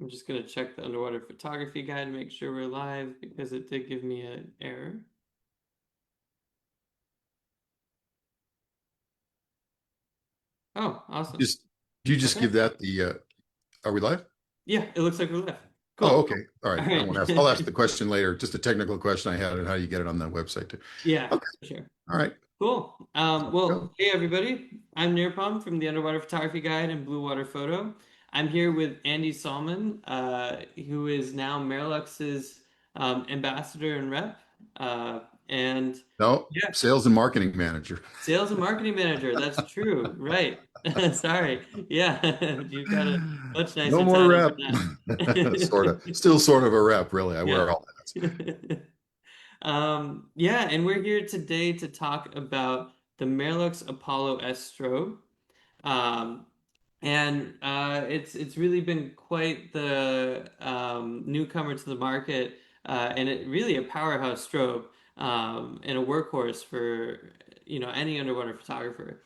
I'm just gonna check the underwater photography guide to make sure we're live because it did give me an error. Oh, awesome. Just do you just Okay. give that the are we live? Yeah, it looks like we're live. Oh, Cool. okay. All right. All I right. won't ask. I'll ask the question later. Just a technical question I had and how you get it on the website too. Yeah, Okay. for sure. All right. Cool. Go. Well, hey everybody. I'm Nirupam from the Underwater Photography Guide and Blue Water Photo. I'm here with Andy Sallmon, who is now Marilux's ambassador and rep. And No, yeah, sales and marketing manager. sales and marketing manager. That's true. Right. Sorry. Yeah, you've got a much No nicer more title rep. than Sort of. that. Still sort of a rep, really. I Yeah. wear all hats. Yeah, and we're here today to talk about the Merlux Apollo S strobe. Um, and it's really been quite the newcomer to the market, and it really a powerhouse strobe, and a workhorse for any underwater photographer.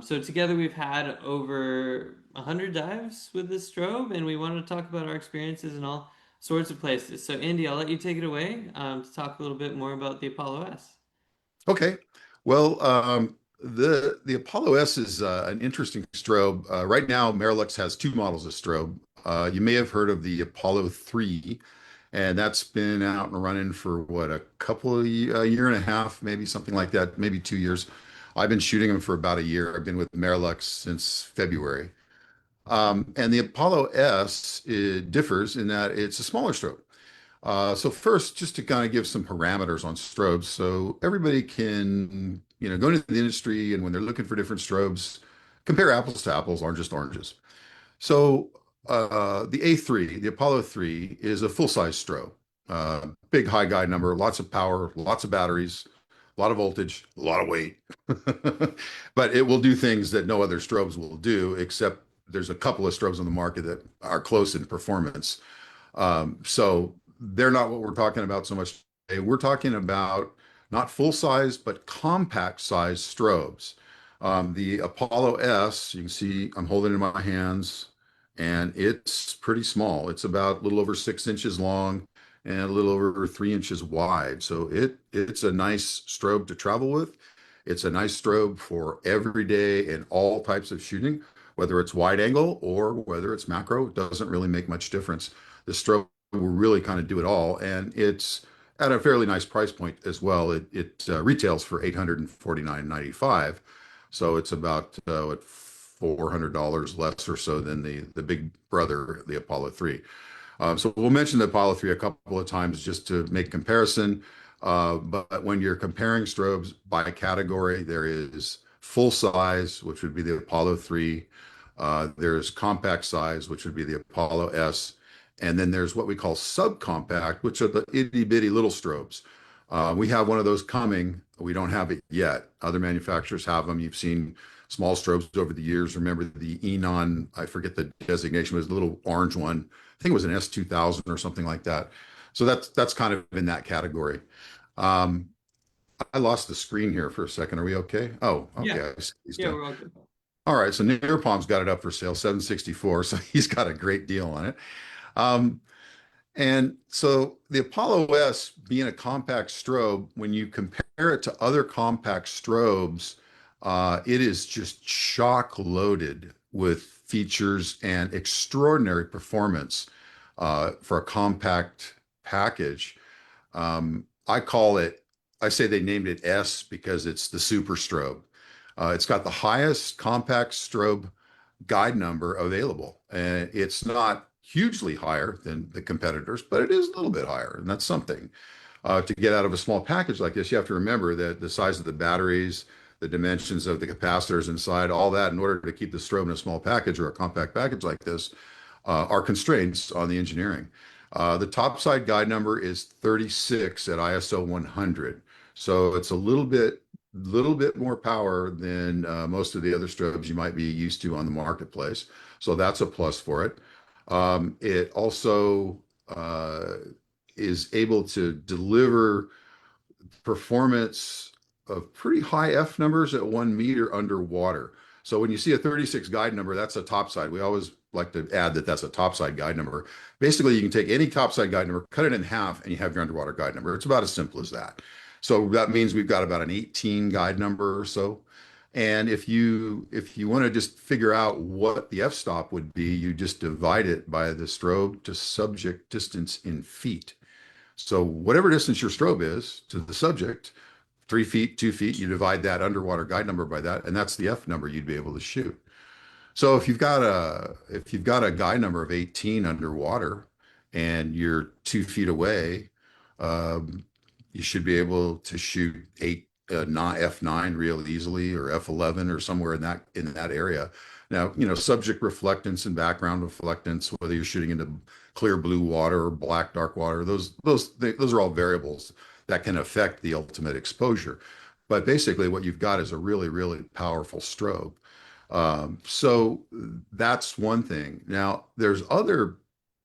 So together we've had over 100 dives with this strobe, and we wanted to talk about our experiences in all sorts of places. So Andy, I'll let you take it away to talk a little bit more about the Apollo S. Okay. Well, the Apollo S is an interesting strobe. Right now, Marilux has two models of strobe. You may have heard of the Apollo 3, and that's been out and running for what, a year and a half, maybe something like that, maybe 2 years. I've been shooting them for about a year. I've been with Marilux since February. And the Apollo S, it differs in that it's a smaller strobe. So first, just to kind of give some parameters on strobes, so everybody can, go into the industry and when they're looking for different strobes, compare apples to apples, oranges to oranges. So the A3, the Apollo 3, is a full-size strobe. Big high guide number, lots of power, lots of batteries, a lot of voltage, a lot of weight. But it will do things that no other strobes will do, except there's a couple of strobes on the market that are close in performance. So they're not what we're talking about so much today. We're talking about not full size, but compact size strobes. The Apollo S, you can see I'm holding it in my hands, and it's pretty small. It's about a little over 6 inches long and a little over 3 inches wide. So it's a nice strobe to travel with. It's a nice strobe for every day and all types of shooting, whether it's wide angle or whether it's macro. It doesn't really make much difference. The strobe will really kind of do it all, and it's at a fairly nice price point as well. It retails for $849.95, so it's about what, $400 less or so than the big brother, the Apollo 3. So we'll mention the Apollo 3 a couple of times just to make comparison. But when you're comparing strobes by category, there is full size, which would be the Apollo 3. There's compact size, which would be the Apollo S. And then there's what we call subcompact, which are the itty bitty little strobes. We have one of those coming. We don't have it yet. Other manufacturers have them. You've seen small strobes over the years. Remember the Enon, I forget the designation, was the little orange one. I think it was an S2000 or something like that. So that's kind of in that category. Um, I lost the screen here for a second. Are we okay? Oh, Yeah, okay. I see he's yeah, done. we're all good. All right. So Nirupam's got it up for sale, 764. So he's got a great deal on it. Um, and so the Apollo S being a compact strobe, when you compare it to other compact strobes, it is just chock loaded with features and extraordinary performance for a compact package. I call it, I say they named it S because it's the super strobe. It's got the highest compact strobe guide number available. And it's not hugely higher than the competitors, but it is a little bit higher, and that's something. To get out of a small package like this, you have to remember that the size of the batteries, the dimensions of the capacitors inside, all that, in order to keep the strobe in a small package or a compact package like this, are constraints on the engineering. The top side guide number is 36 at ISO 100. So it's a little bit more power than most of the other strobes you might be used to on the marketplace. So that's a plus for it. It also is able to deliver performance of pretty high F numbers at 1 meter underwater. So when you see a 36 guide number, that's a top side. We always like to add that that's a topside guide number. Basically, you can take any topside guide number, cut it in half, and you have your underwater guide number. It's about as simple as that. So that means we've got about an 18 guide number or so. And if you want to just figure out what the f-stop would be, you just divide it by the strobe to subject distance in feet. So whatever distance your strobe is to the subject, 3 feet, 2 feet, you divide that underwater guide number by that, and that's the F number you'd be able to shoot. So if you've got a guide number of 18 underwater and you're 2 feet away, um, you should be able to shoot not F9 real easily, or F11, or somewhere in that area. Now, subject reflectance and background reflectance, whether you're shooting into clear blue water or black dark water, those are all variables that can affect the ultimate exposure. But basically, what you've got is a really, really powerful strobe. So that's one thing. Now, there's other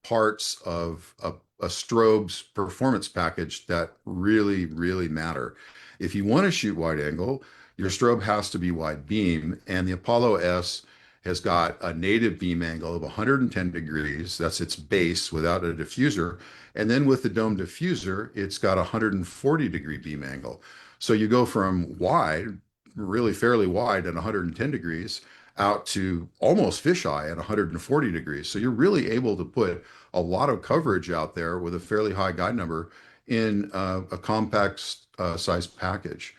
parts of a strobe's performance package that really, really matter. If you want to shoot wide angle, your strobe has to be wide beam, and the Apollo S has got a native beam angle of 110 degrees. That's its base without a diffuser. And then with the dome diffuser, it's got a 140-degree beam angle. So you go from wide, really fairly wide at 110 degrees, out to almost fisheye at 140 degrees. So you're really able to put a lot of coverage out there with a fairly high guide number in a compact size package.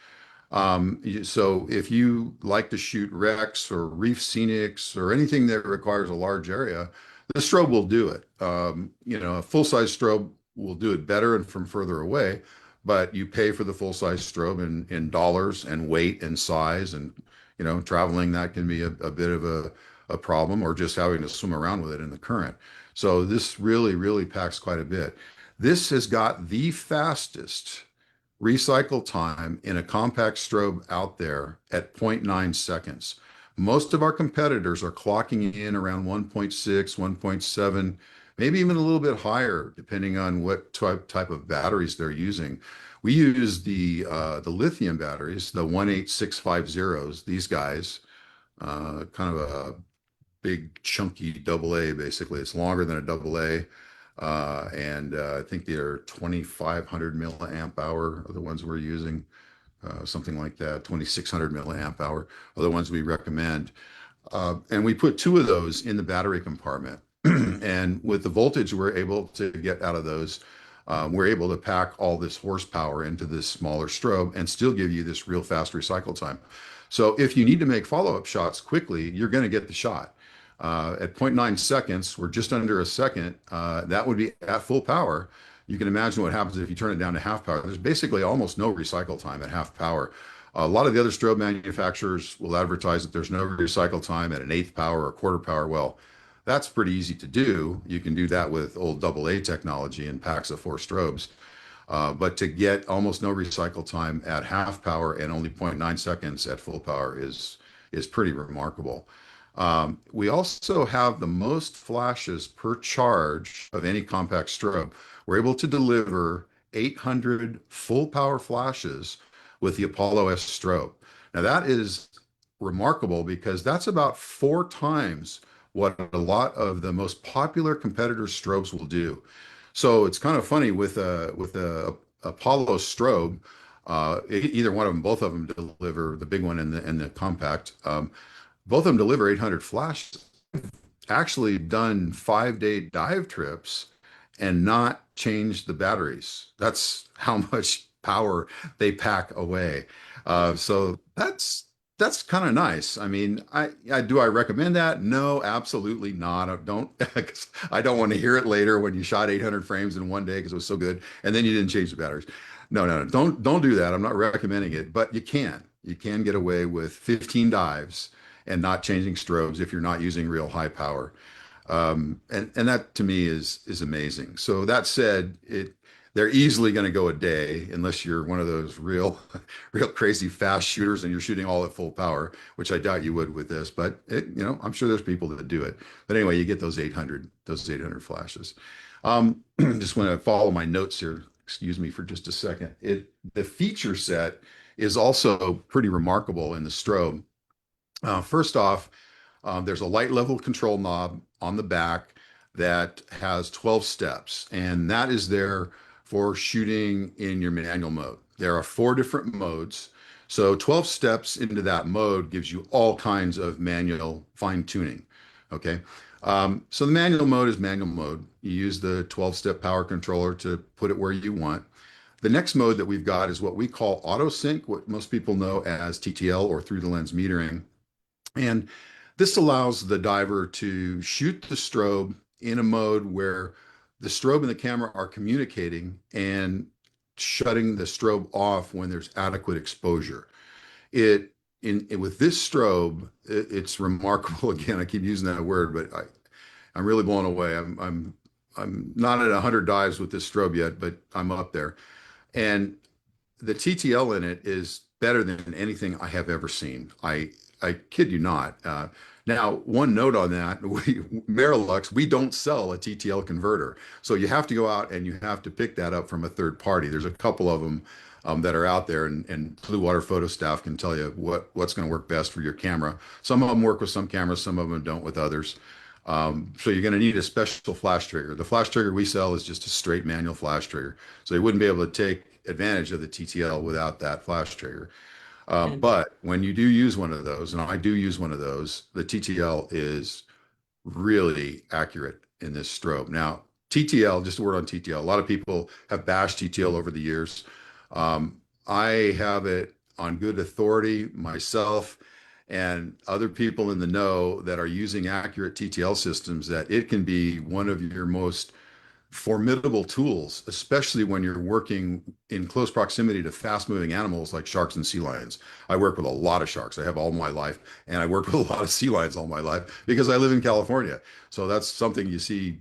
So if you like to shoot wrecks or reef scenics or anything that requires a large area, the strobe will do it. A full-size strobe will do it better and from further away, but you pay for the full-size strobe in dollars and weight and size, and traveling, that can be a bit of a problem, or just having to swim around with it in the current. So this really, really packs quite a bit. This has got the fastest recycle time in a compact strobe out there at zero point 0.9 seconds. Most of our competitors are clocking in around 1.6, 1.7, maybe even a little bit higher, depending on what type of batteries they're using. We use the lithium batteries, the 18650s, these guys, kind of a big chunky double A, basically. It's longer than a double A. And I think they're 2500 milliamp hour are the ones we're using, something like that. 2600 milliamp hour are the ones we recommend. And we put two of those in the battery compartment. And with the voltage we're able to get out of those, we're able to pack all this horsepower into this smaller strobe and still give you this real fast recycle time. So if you need to make follow-up shots quickly, you're going to get the shot. At zero point 0.9 seconds, we're just under a second. That would be at full power. You can imagine what happens if you turn it down to half power. There's basically almost no recycle time at half power. A lot of the other strobe manufacturers will advertise that there's no recycle time at an eighth power or quarter power. Well, that's pretty easy to do. You can do that with old double A technology and packs of 4 strobes. But to get almost no recycle time at half power and only 0.9 seconds at full power is pretty remarkable. We also have the most flashes per charge of any compact strobe. We're able to deliver 800 full power flashes with the Apollo S strobe. Now that is remarkable because that's about 4 times what a lot of the most popular competitor strobes will do. So it's kind of funny with a Apollo strobe, either one of them, both of them deliver, the big one and the compact. Both of them deliver 800 flashes. Actually done 5-day dive trips and not changed the batteries. That's how much power they pack away. So that's kind of nice. I mean, I recommend that? No, absolutely not. I don't want to hear it later when you shot 800 frames in one day because it was so good, and then you didn't change the batteries. No, no, no, don't do that. I'm not recommending it, but you can get away with 15 dives and not changing strobes if you're not using real high power. And that to me is amazing. So that said, they're easily going to go a day unless you're one of those real crazy fast shooters and you're shooting all at full power, which I doubt you would with this. But I'm sure there's people that do it. But anyway, you get those 800 flashes. Just want to follow my notes here. Excuse me for just a second. The feature set is also pretty remarkable in the strobe. First off, There's a light level control knob on the back that has 12 steps, and that is there for shooting in your manual mode. There are four different modes. So 12 steps into that mode gives you all kinds of manual fine tuning. Okay. So the manual mode is manual mode. You use the 12-step power controller to put it where you want. The next mode that we've got is what we call auto sync, what most people know as TTL or through the lens metering. And this allows the diver to shoot the strobe in a mode where the strobe and the camera are communicating and shutting the strobe off when there's adequate exposure. It with this strobe, it's remarkable. Again, I keep using that word, but I'm really blown away. I'm not at 100 dives with this strobe yet, but I'm up there. And the TTL in it is better than anything I have ever seen. I kid you not. Now, one note on that, Marilux, we don't sell a TTL converter. So you have to go out and you have to pick that up from a third party. There's a couple of them that are out there, and Blue Water Photo staff can tell you what's going to work best for your camera. Some of them work with some cameras, some of them don't with others. So you're going to need a special flash trigger. The flash trigger we sell is just a straight manual flash trigger. So you wouldn't be able to take advantage of the TTL without that flash trigger. And But when you do use one of those, and I do use one of those, the TTL is really accurate in this strobe. Now, TTL, just a word on TTL. A lot of people have bashed TTL over the years. I have it on good authority myself and other people in the know that are using accurate TTL systems that it can be one of your most formidable tools, especially when you're working in close proximity to fast moving animals like sharks and sea lions. I work with a lot of sharks. I have all my life, and I work with a lot of sea lions all my life because I live in California. So that's something you see,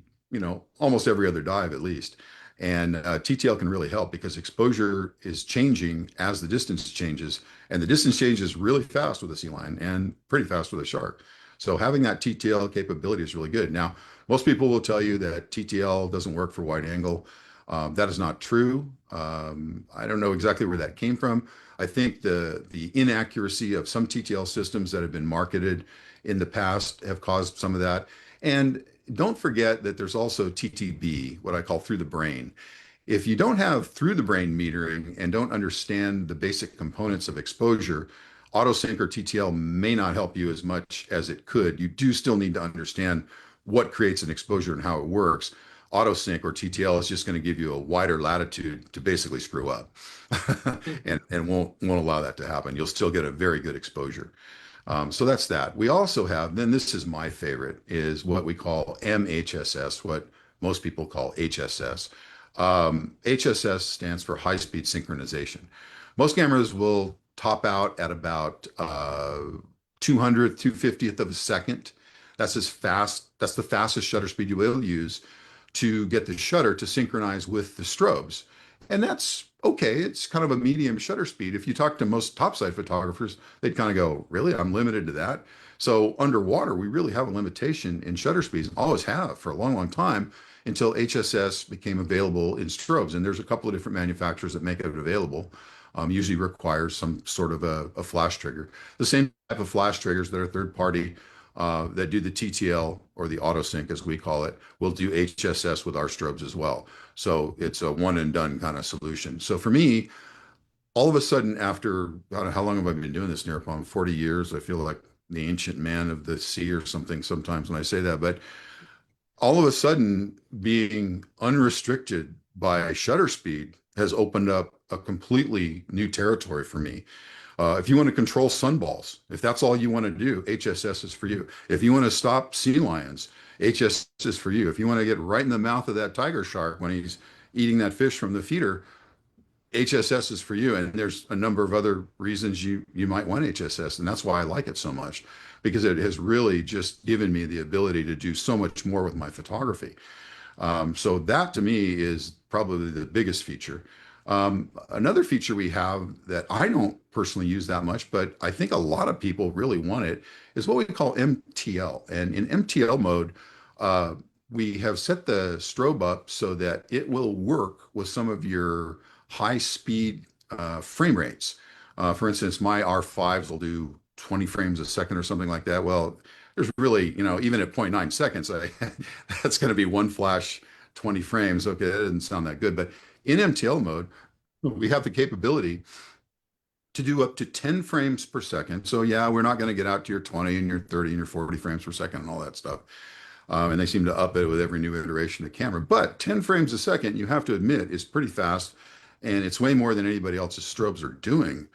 almost every other dive at least. And TTL can really help because exposure is changing as the distance changes, and the distance changes really fast with a sea lion and pretty fast with a shark. So having that TTL capability is really good. Now, most people will tell you that TTL doesn't work for wide angle. That is not true. I don't know exactly where that came from. I think the inaccuracy of some TTL systems that have been marketed in the past have caused some of that. And don't forget that there's also TTB, what I call through the brain. If you don't have through the brain metering and don't understand the basic components of exposure, autosync or TTL may not help you as much as it could. You do still need to understand what creates an exposure and how it works. Autosync or TTL is just going to give you a wider latitude to basically screw up and won't allow that to happen. You'll still get a very good exposure. So that's that. We also have, then this is my favorite, is what we call MHSS, what most people call HSS. HSS stands for high speed synchronization. Most cameras will top out at about 200th, 250th of a second. That's as fast, that's the fastest shutter speed you will use to get the shutter to synchronize with the strobes. And that's okay. It's kind of a medium shutter speed. If you talk to most topside photographers, they'd kind of go, really? I'm limited to that. So underwater, we really have a limitation in shutter speeds, always have for a long, long time until HSS became available in strobes. And there's a couple of different manufacturers that make it available. Usually requires some sort of a flash trigger. The same type of flash triggers that are third party that do the TTL or the auto sync, as we call it, will do HSS with our strobes as well. So it's a one and done kind of solution. So for me, all of a sudden, after, I don't know, how long have I been doing this, Nirupam? 40 years. I feel like the ancient man of the sea or something sometimes when I say that. But all of a sudden, being unrestricted by shutter speed has opened up a completely new territory for me. If you want to control sunballs, if that's all you want to do, HSS is for you. If you want to stop sea lions, HSS is for you. If you want to get right in the mouth of that tiger shark when he's eating that fish from the feeder, HSS is for you. And there's a number of other reasons you might want HSS. And that's why I like it so much, because it has really just given me the ability to do so much more with my photography. So that to me is probably the biggest feature. Another feature we have that I don't personally use that much, but I think a lot of people really want it, is what we call MTL. And in MTL mode, we have set the strobe up so that it will work with some of your high speed frame rates. For instance, my R5s will do 20 frames a second or something like that. Well, there's really, even at 0.9 seconds, that's going to be one flash, 20 frames. Okay, that doesn't sound that good. But in MTL mode, we have the capability to do up to 10 frames per second. So yeah, we're not going to get out to your 20 and your 30 and your 40 frames per second and all that stuff. And they seem to up it with every new iteration of camera. But 10 frames a second, you have to admit, is pretty fast. And it's way more than anybody else's strobes are doing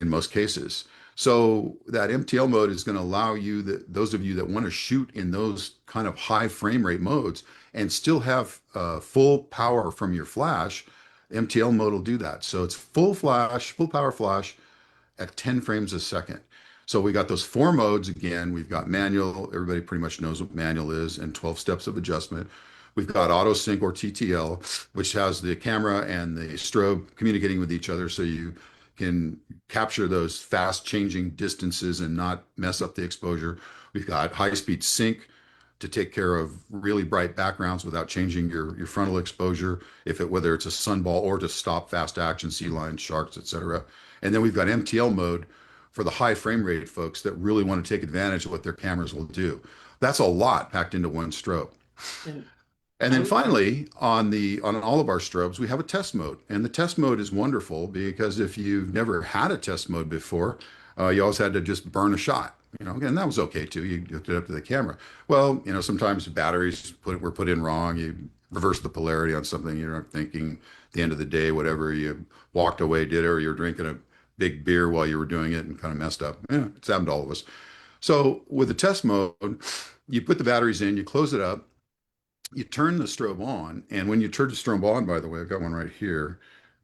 in most cases. So that MTL mode is going to allow you, that those of you that want to shoot in those kind of high frame rate modes and still have full power from your flash, MTL mode will do that. So it's full flash, full power flash at 10 frames a second. So we got those four modes again. We've got manual. Everybody pretty much knows what manual is, and 12 steps of adjustment. We've got auto sync or TTL, which has the camera and the strobe communicating with each other so you can capture those fast changing distances and not mess up the exposure. We've got high speed sync to take care of really bright backgrounds without changing your frontal exposure, if it whether it's a sunball or to stop fast action, sea lions, sharks, etc. And then we've got MTL mode for the high frame rate folks that really want to take advantage of what their cameras will do. That's a lot packed into one strobe. And And I then was finally, on all of our strobes, we have a test mode, and the test mode is wonderful because if you've never had a test mode before, you always had to just burn a shot. And that was okay too. You hooked it up to the camera. Well, sometimes batteries were put in wrong. You reverse the polarity on something you're not thinking. At the end of the day, whatever you walked away, did it, or you're drinking a big beer while you were doing it and kind of messed up. Yeah, it's happened to all of us. So with the test mode, you put the batteries in, you close it up, you turn the strobe on, and when you turn the strobe on, by the way, I've got one right here.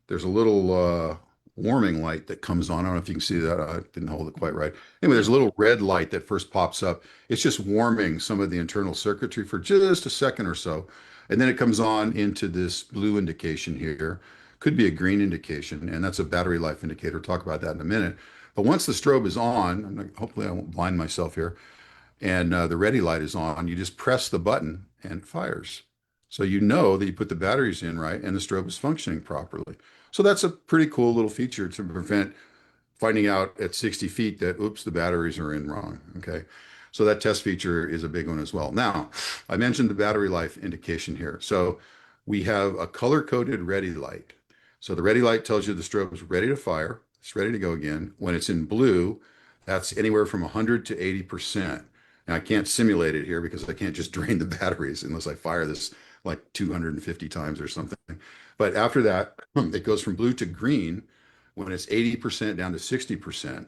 There's a little warming light that comes on. I don't know if you can see that. I didn't hold it quite right. Anyway, there's a yeah. little red light that first pops up. It's just warming some of the internal circuitry for just a second or so. And then it comes on into this blue indication here. Could be a green indication, and that's a battery life indicator. We'll talk about that in a minute. But once the strobe is on, hopefully I won't blind myself here, and the ready light is on, you just press the button and it fires. So you know that you put the batteries in right and the strobe is functioning properly. So that's a pretty cool little feature to prevent finding out at 60 feet that, oops, the batteries are in wrong. Okay. So that test feature is a big one as well. Now, I mentioned the battery life indication here. So we have a color coded ready light. So the ready light tells you the strobe is ready to fire. It's ready to go again. When it's in blue, that's anywhere from 100 to 80%. Now, I can't simulate it here because I can't just drain the batteries unless I fire this like 250 times or something. But after that, it goes from blue to green when it's 80% down to 60%.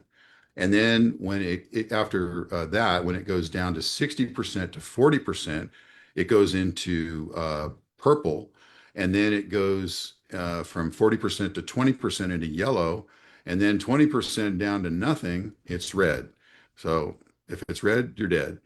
And then when after that, when it goes down to 60% to 40%, it goes into purple. And then it goes from 40% to 20% into yellow. And then 20% down to nothing, it's red. So if it's red, you're dead.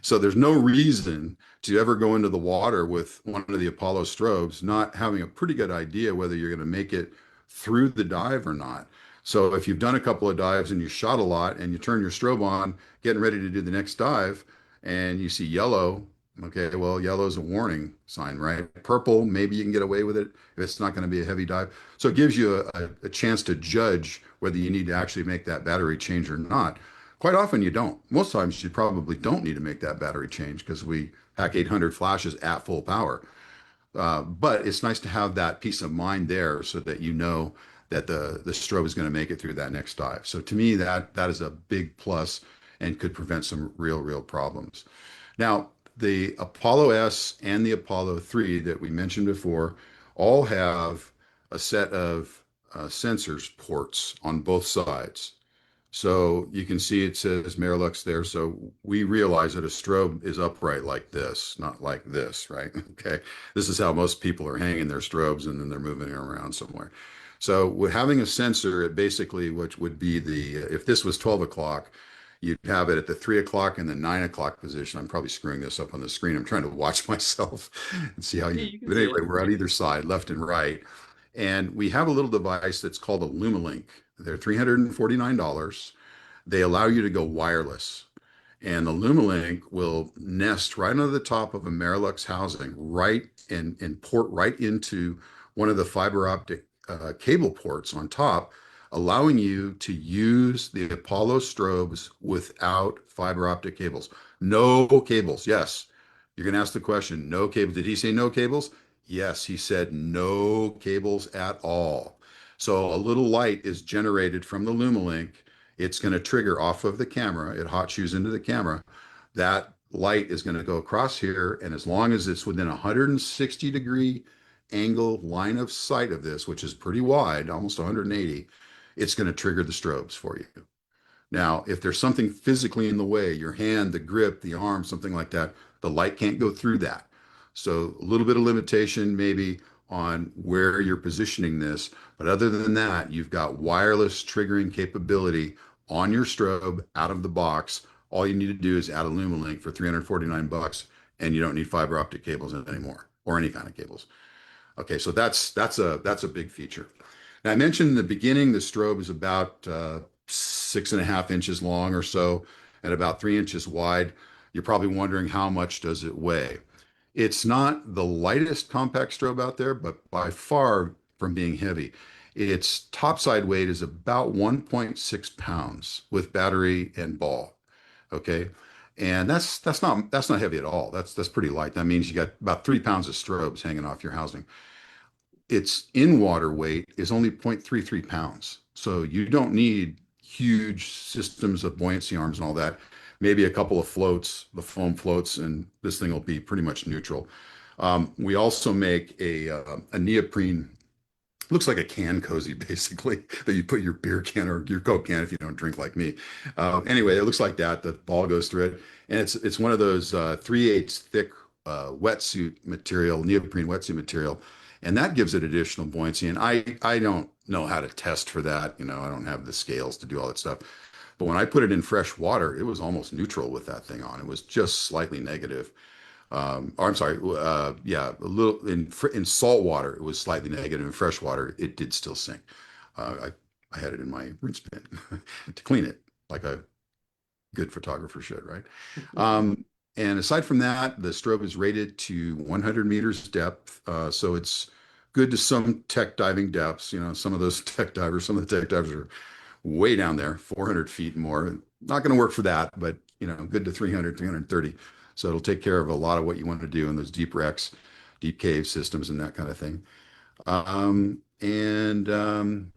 So there's no reason to ever go into the water with one of the Apollo strobes, not having a pretty good idea whether you're going to make it through the dive or not. So if you've done a couple of dives and you shot a lot and you turn your strobe on, getting ready to do the next dive, and you see yellow, okay, well, yellow is a warning sign, right? Purple, maybe you can get away with it if it's not going to be a heavy dive. So it gives you a chance to judge whether you need to actually make that battery change or not. Quite often you don't. Most times you probably don't need to make that battery change because we pack 800 flashes at full power. But it's nice to have that peace of mind there so that you know that the strobe is going to make it through that next dive. So to me, that is a big plus and could prevent some real problems. Now, the Apollo S and the Apollo 3 that we mentioned before all have a set of sensors ports on both sides. So you can see it says Marilux there. So we realize that a strobe is upright like this, not like this, right? Okay. This is how most people are hanging their strobes and then they're moving it around somewhere. So with having a sensor, it basically, which would be if this was 12 o'clock, you'd have it at the 3 o'clock and the 9 o'clock position. I'm probably screwing this up on the screen. I'm trying to watch myself and see how Yeah, you, you can but see anyway, it. we're on either side, left and right. And we have a little device that's called a Lumalink. They're $349. They allow you to go wireless. And the Lumalink will nest right under the top of a Marilux housing, right and port right into one of the fiber optic cable ports on top, allowing you to use the Apollo strobes without fiber optic cables. No cables. Yes. You're going to ask the question, no cable. Did he say no cables? Yes, he said no cables at all. So a little light is generated from the Lumalink. It's going to trigger off of the camera. It hot shoes into the camera. That light is going to go across here. And as long as it's within a 160-degree angle line of sight of this, which is pretty wide, almost 180, it's going to trigger the strobes for you. Now, if there's something physically in the way, your hand, the grip, the arm, something like that, the light can't go through that. So a little bit of limitation maybe on where you're positioning this. But other than that, you've got wireless triggering capability on your strobe out of the box. All you need to do is add a Lumalink for 349 bucks, and you don't need fiber optic cables anymore or any kind of cables. Okay, so that's a big feature. Now I mentioned in the beginning the strobe is about 6.5 inches long or so, and about 3 inches wide. You're probably wondering how much does it weigh? It's not the lightest compact strobe out there, but by far from being heavy. Its topside weight is about 1.6 pounds with battery and ball. Okay. And that's not heavy at all. That's pretty light. That means you got about 3 pounds of strobes hanging off your housing. Its in water weight is only 0.33 pounds. So you don't need huge systems of buoyancy arms and all that. Maybe a couple of floats, the foam floats, and this thing will be pretty much neutral. We also make a neoprene, looks like a can cozy basically, that you put your beer can or your Coke can if you don't drink like me. Anyway, it looks like that. The ball goes through it. And it's one of those 3/8 thick wetsuit material, neoprene wetsuit material, and that gives it additional buoyancy. And I don't know how to test for that. I don't have the scales to do all that stuff. But when I put it in fresh water, it was almost neutral with that thing on. It was just slightly negative. Or I'm sorry, yeah, a little in salt water, it was slightly negative. In fresh water, it did still sink. I had it in my rinse bin to clean it, like a good photographer should, right? Um, and aside from that, the strobe is rated to 100 meters depth, so it's good to some tech diving depths. Some of those tech divers, some of the tech divers are way down there, 400 feet and more. Not going to work for that, but good to 300, 330. So it'll take care of a lot of what you want to do in those deep wrecks, deep cave systems, and that kind of thing. And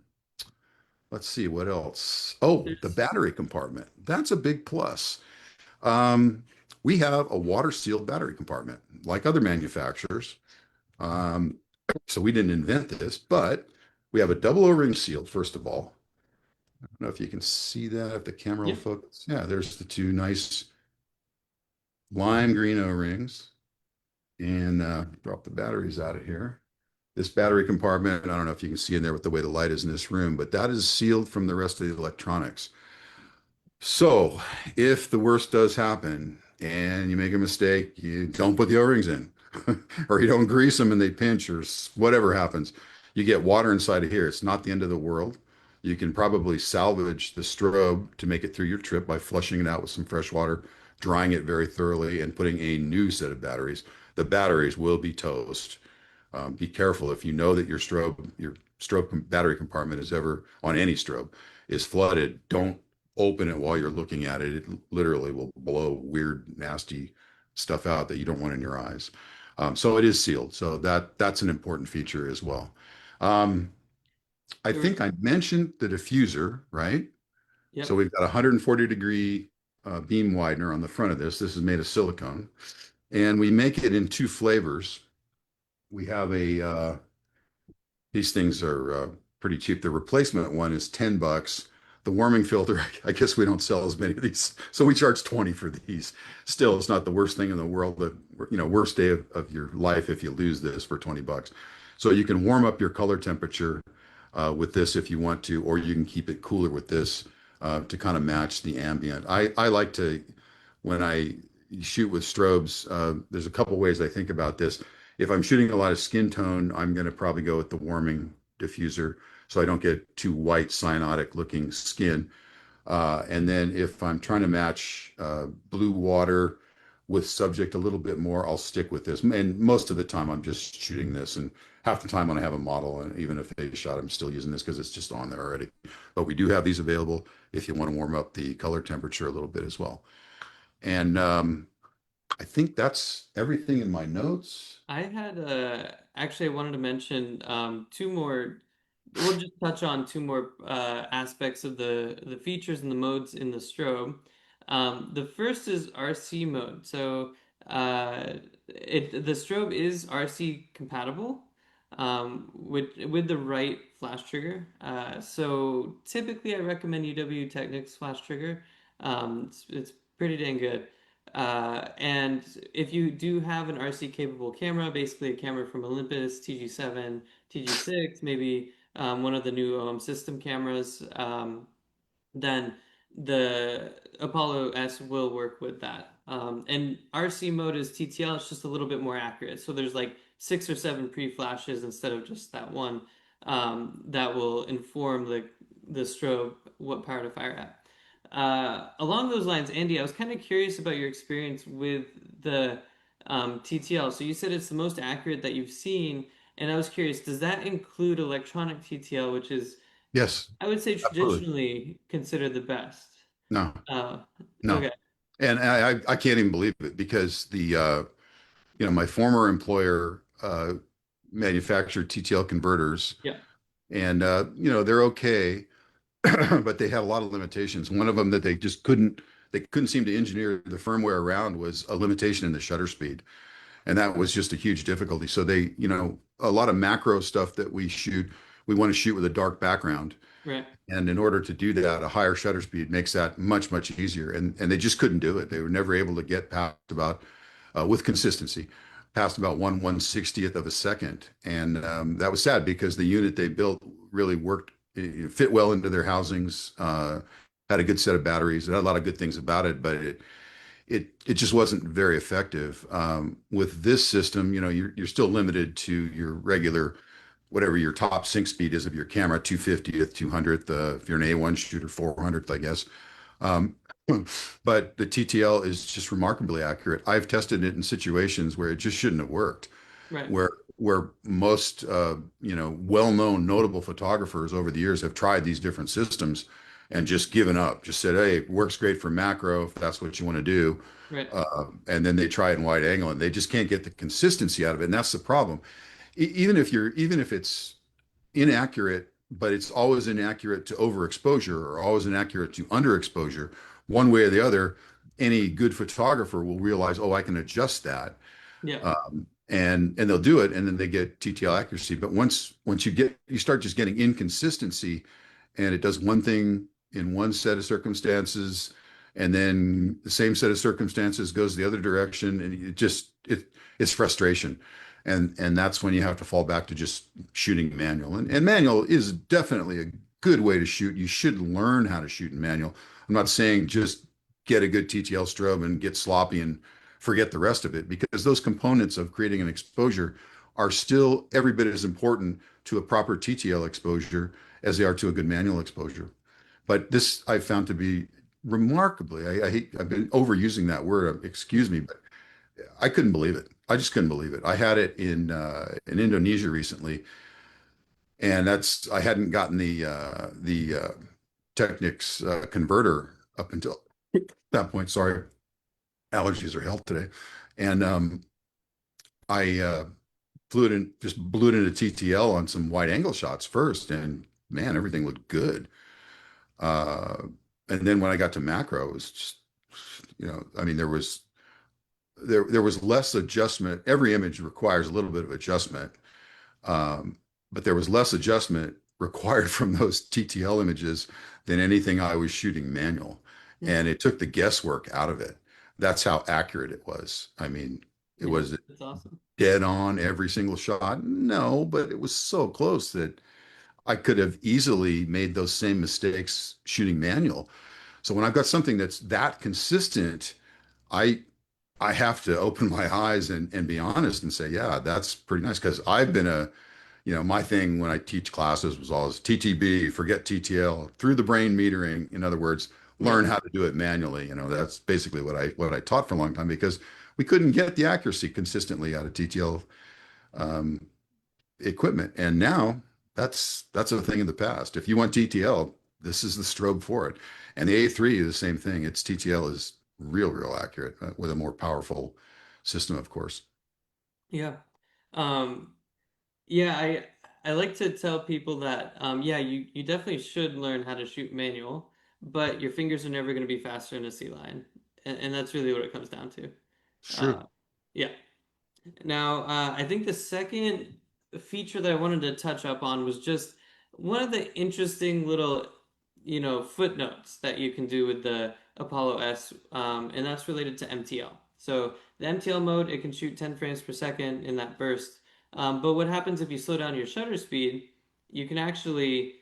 let's see what else. Oh, the There's, battery compartment. That's a big plus. Um, we have a water sealed battery compartment, like other manufacturers. Um, so we didn't invent this, but we have a double O-ring seal, first of all. I don't know if you can see that, if the camera will yeah, focus. Yeah, there's the two nice lime green O-rings. And drop the batteries out of here. This battery compartment, I don't know if you can see in there with the way the light is in this room, but that is sealed from the rest of the electronics. So if the worst does happen and you make a mistake, you don't put the O-rings in or you don't grease them and they pinch or whatever happens, you get water inside of here. It's not the end of the world. You can probably salvage the strobe to make it through your trip by flushing it out with some fresh water, drying it very thoroughly, and putting a new set of batteries. The batteries will be toast. Be careful if you know that your strobe battery compartment is ever on any strobe is flooded. Don't open it while you're looking at it. It literally will blow weird, nasty stuff out that you don't want in your eyes. So it is sealed. So that's an important feature as well. Um, I sure. think I mentioned the diffuser, right? So Yep. we've got a 140-degree beam widener on the front of this. This is made of silicone, and we make it in two flavors. We have these things are pretty cheap. The replacement one is 10 bucks. The warming filter, I guess we don't sell as many of these. So we charge 20 for these. Still, it's not the worst thing in the world. Worst day of your life if you lose this for 20 bucks. So you can warm up your color temperature with this if you want to, or you can keep it cooler with this to kind of match the ambient. I like to, when I shoot with strobes, there's a couple ways I think about this. If I'm shooting a lot of skin tone, I'm going to probably go with the warming diffuser so I don't get too white cyanotic looking skin. And then if I'm trying to match blue water with subject a little bit more, I'll stick with this. And most of the time I'm just shooting this. And half the time when I have a model, and even if they shot, I'm still using this because it's just on there already. But we do have these available if you want to warm up the color temperature a little bit as well. And I think that's everything in my notes. I had actually I wanted to mention two more. We'll just touch on two more aspects of the features and the modes in the strobe. The first is RC mode. So the strobe is RC compatible with the right flash trigger. So typically I recommend UW Technic's flash trigger. It's pretty dang good. And if you do have an RC capable camera, basically a camera from Olympus, TG7, TG6, maybe one of the new system cameras, then the Apollo S will work with that. And RC mode is TTL, it's just a little bit more accurate. So there's like 6 or 7 pre-flashes instead of just that one that will inform the strobe what power to fire at. Along those lines, Andy, I was kind of curious about your experience with the TTL. So you said it's the most accurate that you've seen, and I was curious, does that include electronic TTL, which is, Yes, I would say, absolutely. traditionally considered the best? No, Uh, no. okay, And I can't even believe it because my former employer manufactured TTL converters, yeah, and they're okay, but they had a lot of limitations. One of them that they couldn't seem to engineer the firmware around was a limitation in the shutter speed, and that was just a huge difficulty. So a lot of macro stuff that we want to shoot with a dark background. right, And in order to do that, a higher shutter speed makes that much, much easier. And they just couldn't do it. They were never able to get past about, with consistency, past about 1/160th of a second. And that was sad because the unit they built really worked, it fit well into their housings, had a good set of batteries. It had a lot of good things about it, but it just wasn't very effective. With this system, you're still limited to your regular whatever your top sync speed is of your camera, 250th, 200th, if you're an A1 shooter, 400th, I guess. Um, but the TTL is just remarkably accurate. I've tested it in situations where it just shouldn't have worked, right, where most well-known notable photographers over the years have tried these different systems and just given up, just said, hey, it works great for macro if that's what you want to do. right, And then they try it in wide angle and they just can't get the consistency out of it. And that's the problem. Even if it's inaccurate, but it's always inaccurate to overexposure or always inaccurate to underexposure. One way or the other, any good photographer will realize, oh, I can adjust that, yeah, and they'll do it, and then they get TTL accuracy. But once you start just getting inconsistency, and it does one thing in one set of circumstances, and then the same set of circumstances goes the other direction, and it's frustration. And that's when you have to fall back to just shooting manual. And manual is definitely a good way to shoot. You should learn how to shoot in manual. I'm not saying just get a good TTL strobe and get sloppy and forget the rest of it, because those components of creating an exposure are still every bit as important to a proper TTL exposure as they are to a good manual exposure. But this I found to be remarkably, I've been overusing that word, excuse me, but I couldn't believe it. I just couldn't believe it. I had it in Indonesia recently, and I hadn't gotten the Technics converter up until that point. Sorry, allergies are hell today, and I just blew it into TTL on some wide angle shots first, and man, everything looked good. Uh, and then when I got to macro, it was just, I mean, there was less adjustment. Every image requires a little bit of adjustment, um, but there was less adjustment required from those TTL images than anything I was shooting manual, hmm, and it took the guesswork out of it. That's how accurate it was. I mean, it yeah, was that's awesome. dead on every single shot. No, but it was so close that I could have easily made those same mistakes shooting manual. So when I've got something that's that consistent, I I have to open my eyes and be honest and say, yeah, that's pretty nice. Because I've been my thing when I teach classes was always TTB, forget TTL, through the brain metering. In other words, Right, learn how to do it manually. That's basically what I taught for a long time because we couldn't get the accuracy consistently out of TTL um, equipment. And now that's a thing of the past. If you want TTL, this is the strobe for it. And the A3 is the same thing. Its TTL is real accurate with a more powerful system, of course. Yeah. Um, yeah, I like to tell people that yeah, you definitely should learn how to shoot manual, but your fingers are never going to be faster than a sea lion. And that's really what it comes down to. It's true. Uh, yeah. Now, I think the second feature that I wanted to touch up on was just one of the interesting little, footnotes that you can do with the Apollo S, and that's related to MTL. So the MTL mode, it can shoot 10 frames per second in that burst. But what happens if you slow down your shutter speed? You can actually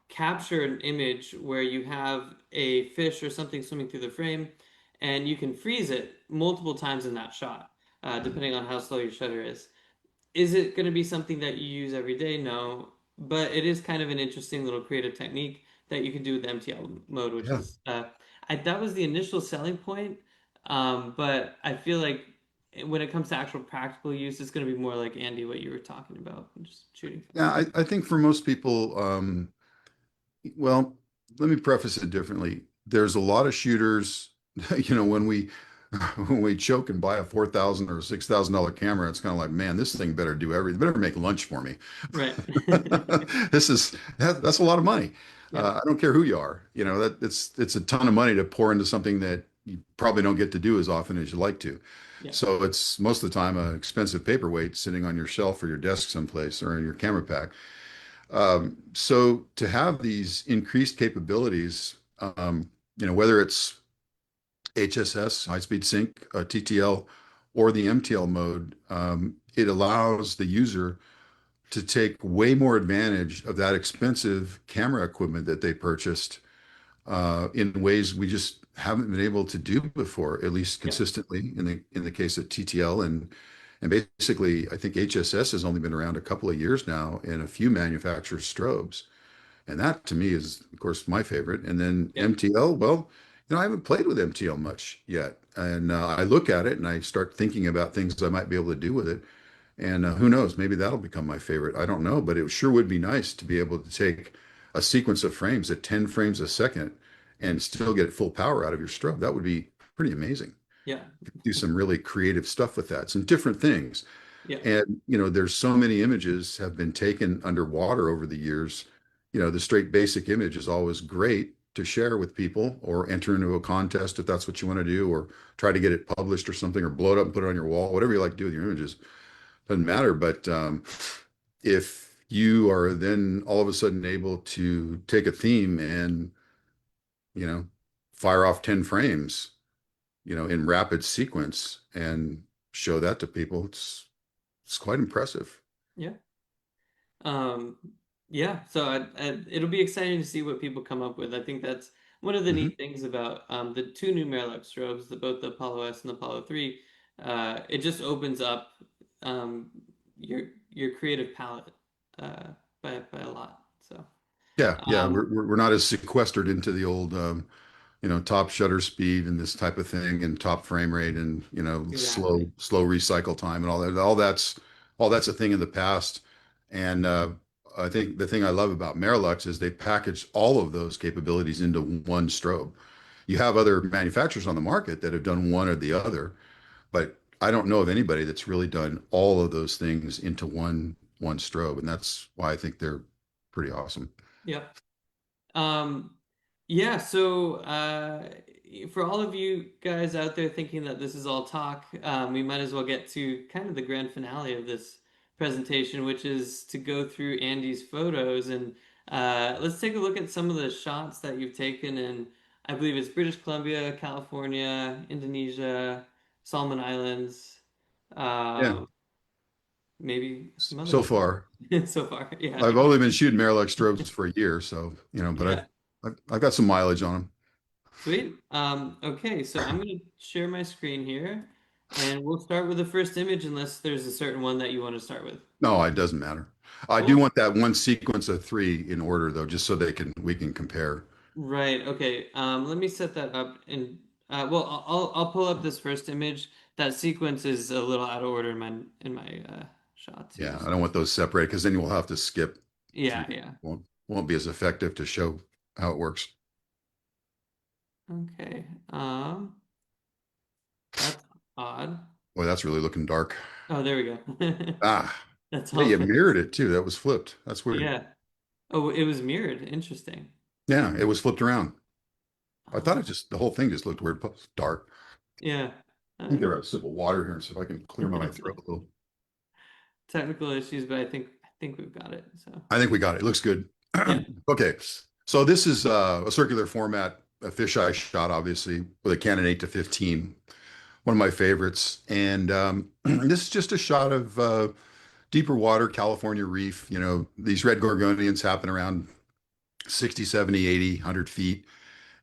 capture an image where you have a fish or something swimming through the frame, and you can freeze it multiple times in that shot, depending on how slow your shutter is. Is it going to be something that you use every day? No, but it is kind of an interesting little creative technique that you can do with MTL mode, which Yeah. is that was the initial selling point, but I feel like when it comes to actual practical use, it's going to be more like Andy, what you were talking about, just shooting Yeah, faster. I think for most people, well, let me preface it differently. There's a lot of shooters, when we when we choke and buy a $4,000 or $6,000 camera, it's kind of like, man, this thing better do everything, better make lunch for me. Right. That's a lot of money. Yeah. I don't care who you are. That it's a ton of money to pour into something that you probably don't get to do as often as you like to. Yeah. So it's most of the time an expensive paperweight sitting on your shelf or your desk someplace or in your camera pack. So to have these increased capabilities, whether it's HSS, high speed sync, TTL, or the MTL mode, it allows the user to take way more advantage of that expensive camera equipment that they purchased in ways we just haven't been able to do before, at least Yeah. consistently in the case of TTL and basically I think HSS has only been around a couple of years now and a few manufacturers strobes. And that to me is, of course, my favorite. And then Yeah. MTL, well, I haven't played with MTL much yet. And I look at it and I start thinking about things I might be able to do with it. And who knows, maybe that'll become my favorite. I don't know, but it sure would be nice to be able to take a sequence of frames at 10 frames a second and still get full power out of your strobe. That would be pretty amazing. Yeah. Do some really creative stuff with that, some different things. Yeah. And, there's so many images have been taken underwater over the years. The straight basic image is always great to share with people or enter into a contest if that's what you want to do, or try to get it published or something, or blow it up and put it on your wall, whatever you like to do with your images. Doesn't matter. But if you are then all of a sudden able to take a theme and, you know, fire off 10 frames, in rapid sequence and show that to people, it's quite impressive. Yeah. Um, yeah, so it'll be exciting to see what people come up with. I think that's one of the Mhm. neat things about the two new Mirrorlux strobes, both the Apollo S and the Apollo 3. It just opens up um, your creative palette uh, by a lot. So, Yeah, yeah, um, we're not as sequestered into the old, top shutter speed and this type of thing, and top frame rate, and exactly. slow recycle time, and all that. All that's a thing in the past. And I think the thing I love about Mirrorlux is they packaged all of those capabilities into one strobe. You have other manufacturers on the market that have done one or the other, but I don't know of anybody that's really done all of those things into one strobe, and that's why I think they're pretty awesome. Yeah. Um, yeah, so for all of you guys out there thinking that this is all talk, we might as well get to kind of the grand finale of this presentation, which is to go through Andy's photos. And let's take a look at some of the shots that you've taken in, I believe it's British Columbia, California, Indonesia, Solomon Islands, Yeah, um, maybe some other so places far. so far. Yeah, I've only been shooting Mirrorlux strobes for a year, so but yeah. I've got some mileage on Sweet. Okay, so I'm them. going to share my screen here, and we'll start with the first image unless there's a certain one that you want to start with. No, it doesn't matter. I do Cool. want that one sequence of three in order though, just so we can compare. Right. Okay. Let me set that up, and well, I'll pull up this first image. That sequence is a little out of order in my shots here. Yeah, I So don't want those separated because then you'll have to skip through. yeah, yeah. Won't be as effective to show how it works. Okay. That's odd. Boy, that's really looking dark. Oh, there we go. Ah, That's yeah, all you mirrored fixed. it too. That was flipped. That's weird. Yeah. Oh, it was mirrored. Interesting. Yeah, it was flipped around. I thought it Oh, just the whole thing just looked weird. Plus dark. yeah. I think Uh, there a sip of water here and see if I can clear my throat a little. technical issues, but I think we've got it. So I think we got it. It looks good. yeah. Okay, so this is a circular format, a fisheye shot, obviously, with a Canon 8 to 15, one of my favorites. And this is just a shot of deeper water, California reef. You know, these red gorgonians happen around 60, 70, 80, 100 feet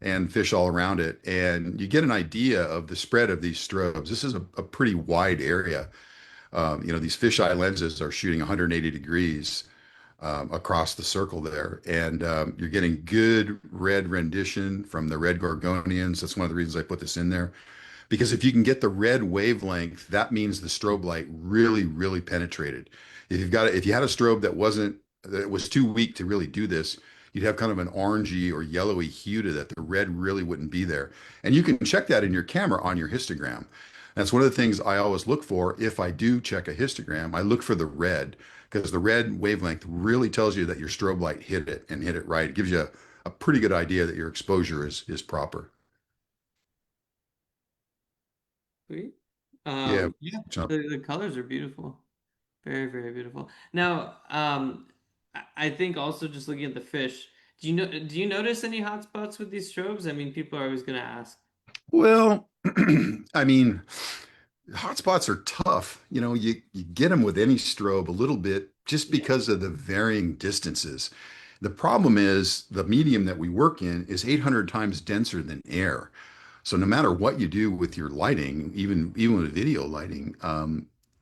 and fish all around it. And you get an idea of the spread of these strobes. This is a pretty wide area. You know, these fisheye lenses are shooting 180 degrees across the circle there. And you're getting good red rendition from the red gorgonians. That's one of the reasons I put this in there. Because if you can get the red wavelength, that means the strobe light really, really penetrated. If you had a strobe that was too weak to really do this, you'd have kind of an orangey or yellowy hue to that. The red really wouldn't be there. And you can check that in your camera on your histogram. That's one of the things I always look for if I do check a histogram. I look for the red because the red wavelength really tells you that your strobe light hit it and hit it right. It gives you a pretty good idea that your exposure is proper. Sweet. Yeah. Yeah, the colors are beautiful. Very, very beautiful. Now, I think also just looking at the fish, do you notice any hot spots with these strobes? I mean, people are always gonna ask. Well, I mean, hotspots are tough. You know, you get them with any strobe a little bit just Yeah. because of the varying distances. The problem is the medium that we work in is 800 times denser than air. So no matter what you do with your lighting, even with video lighting,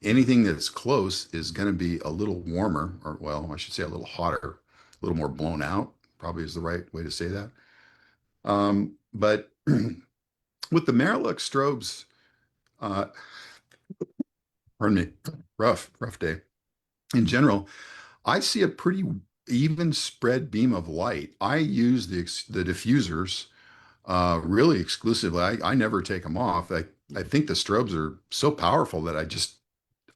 anything that's close is going to be a little warmer, or well, I should say a little hotter, a little more blown out. Probably is the right way to say that. But with the Marilux strobes, uh, pardon me, rough day. In general, I see a pretty even spread beam of light. I use the diffusers really exclusively. I never take them off. I think the strobes are so powerful that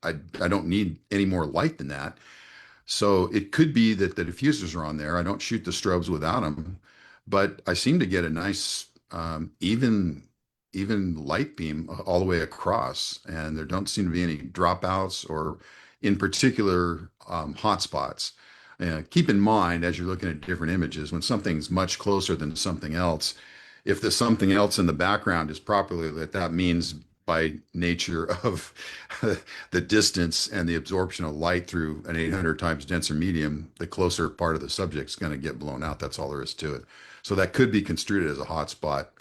I don't need any more light than that. So it could be that the diffusers are on there. I don't shoot the strobes without them, but I seem to get a nice even light beam all the way across, and there don't seem to be any dropouts or, in particular, hot spots. Keep in mind as you're looking at different images, when something's much closer than something else, if the something else in the background is properly lit, that means by nature of the distance and the absorption of light through an 800 times denser medium, the closer part of the subject is going to get blown out. That's all there is to it. So that could be construed as a hot spot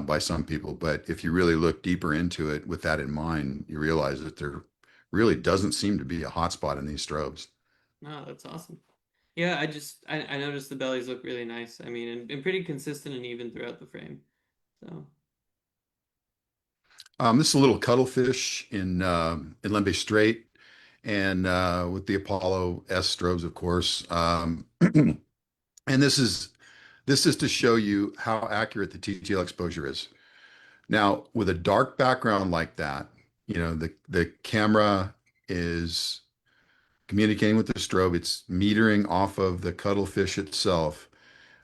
by some people. But if you really look deeper into it with that in mind, you realize that there really doesn't seem to be a hot spot in these strobes. No, that's awesome. Yeah, I noticed the bellies look really nice. I mean, and pretty consistent and even throughout the frame. So This is a little cuttlefish in Lembe Strait, and with the Apollo S strobes, of course. And this is to show you how accurate the TTL exposure is. Now, with a dark background like that, you know, the camera is communicating with the strobe. It's metering off of the cuttlefish itself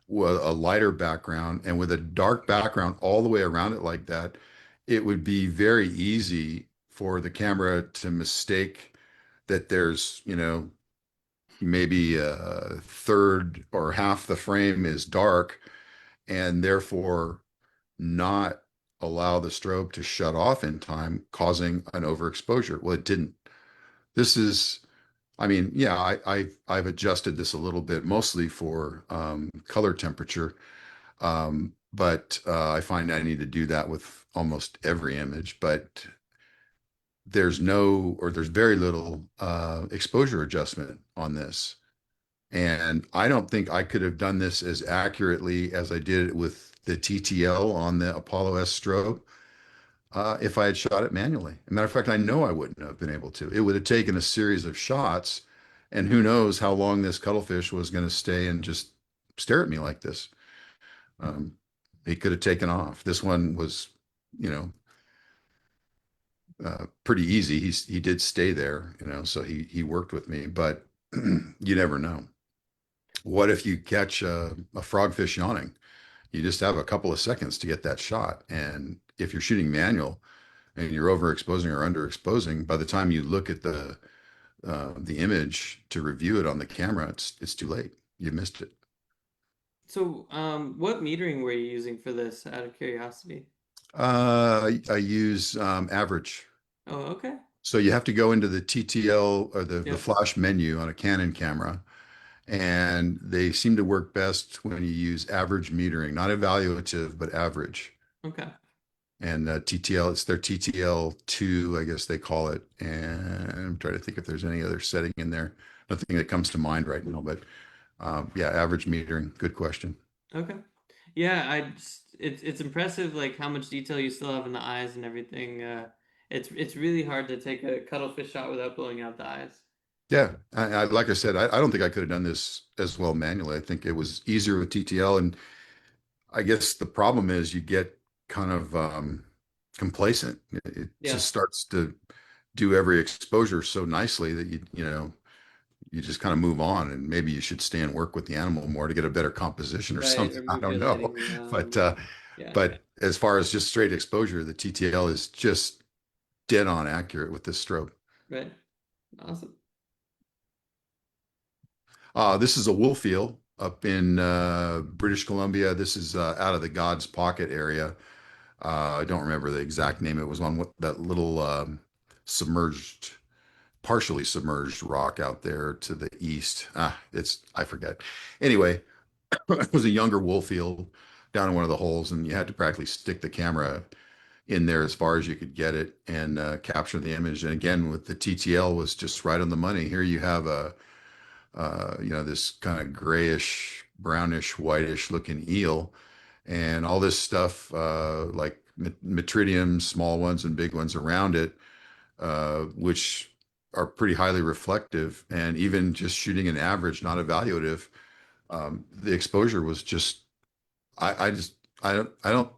with a lighter background, and with a dark background all the way around it like that, it would be very easy for the camera to mistake that there's, you know, maybe a third or half the frame is dark and therefore not allow the strobe to shut off in time, causing an overexposure. Well, it didn't. This is, I mean, yeah, I've adjusted this a little bit, mostly for color temperature, but I find I need to do that with almost every image. But there's very little exposure adjustment on this. And I don't think I could have done this as accurately as I did it with the TTL on the Apollo S strobe if I had shot it manually. As a matter of fact, I know I wouldn't have been able to. It would have taken a series of shots, and who knows how long this cuttlefish was going to stay and just stare at me like this. Um, he could have taken off. This one was, you know, pretty easy. He did stay there, so he worked with me, but you never know. What if you catch a frogfish yawning? You just have a couple of seconds to get that shot. And if you're shooting manual and you're overexposing or underexposing, by the time you look at the image to review it on the camera, it's too late. You missed it. So, what metering were you using for this, out of curiosity? I use average. Oh, okay. So you have to go into the TTL or the Yep. flash menu on a Canon camera, and they seem to work best when you use average metering, not evaluative, but average. Okay. And TTL, it's their TTL2, I guess they call it. And I'm trying to think if there's any other setting in there. Nothing that comes to mind right now, but yeah, average metering. Good question. Okay. Yeah, it's impressive like how much detail you still have in the eyes and everything. It's really hard to take a cuttlefish shot without blowing out the eyes. Yeah, like I said, I don't think I could have done this as well manually. I think it was easier with TTL, and I guess the problem is you get kind of complacent. It Yeah, just starts to do every exposure so nicely that you just kind of move on, and maybe you should stay and work with the animal more to get a better composition or right. something. Or I move don't your know, lighting but around. Yeah, as far as just straight exposure, the TTL is just dead on accurate with this strobe. right. Awesome. This is a wolf eel up in British Columbia. This is out of the God's Pocket area. I don't remember the exact name. It was on that little submerged, partially submerged rock out there to the east. I forget. Anyway, it was a younger wolf eel down in one of the holes, and you had to practically stick the camera in there as far as you could get it and capture the image. And again, with the TTL was just right on the money. Here you have this kind of grayish, brownish, whitish looking eel, and all this stuff like metridium, small ones and big ones around it, which are pretty highly reflective. And even just shooting an average, not evaluative, the exposure was just, I just, I don't,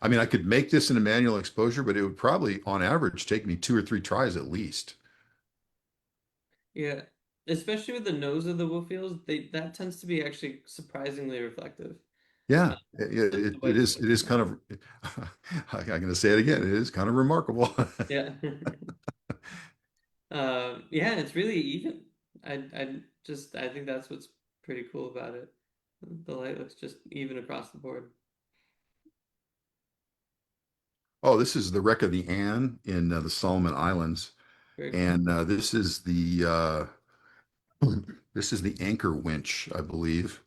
I mean, I could make this in a manual exposure, but it would probably, on average, take me 2 or 3 tries at least. Yeah, especially with the nose of the wolf eels, they that tends to be actually surprisingly reflective. Yeah, The it white is. It is kind of. I'm going to say it again. It is kind of remarkable. Yeah. Yeah, it's really even. I think that's what's pretty cool about it. The light looks just even across the board. Oh, this is the wreck of the Anne in the Solomon Islands, Very cool. and this is the anchor winch, I believe.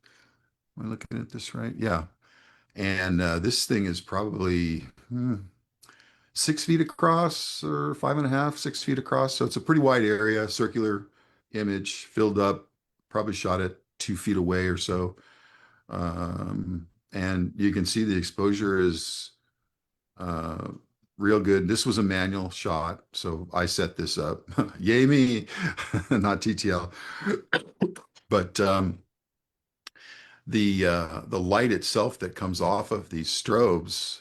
Am I looking at this right? Yeah, and this thing is probably 6 feet across, or 5.5, 6 feet across. So it's a pretty wide area, circular image, filled up, probably shot at 2 feet away or so. And you can see the exposure is uh, real good. This was a manual shot, so I set this up. Yay me, not TTL. But the light itself that comes off of these strobes,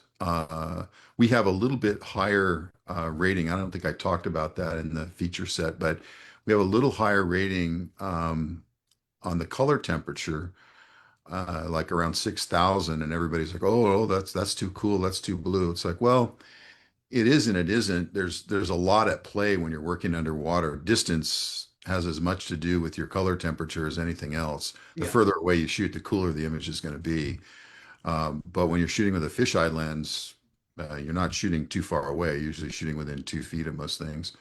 we have a little bit higher rating. I don't think I talked about that in the feature set, but we have a little higher rating on the color temperature, like around 6,000, and everybody's like, "Oh, that's too cool. That's too blue." It's like, well, it is and it isn't. There's a lot at play when you're working underwater. Distance has as much to do with your color temperature as anything else. The Yeah. further away you shoot, the cooler the image is going to be. But when you're shooting with a fisheye lens, you're not shooting too far away. You're usually shooting within 2 feet of most things.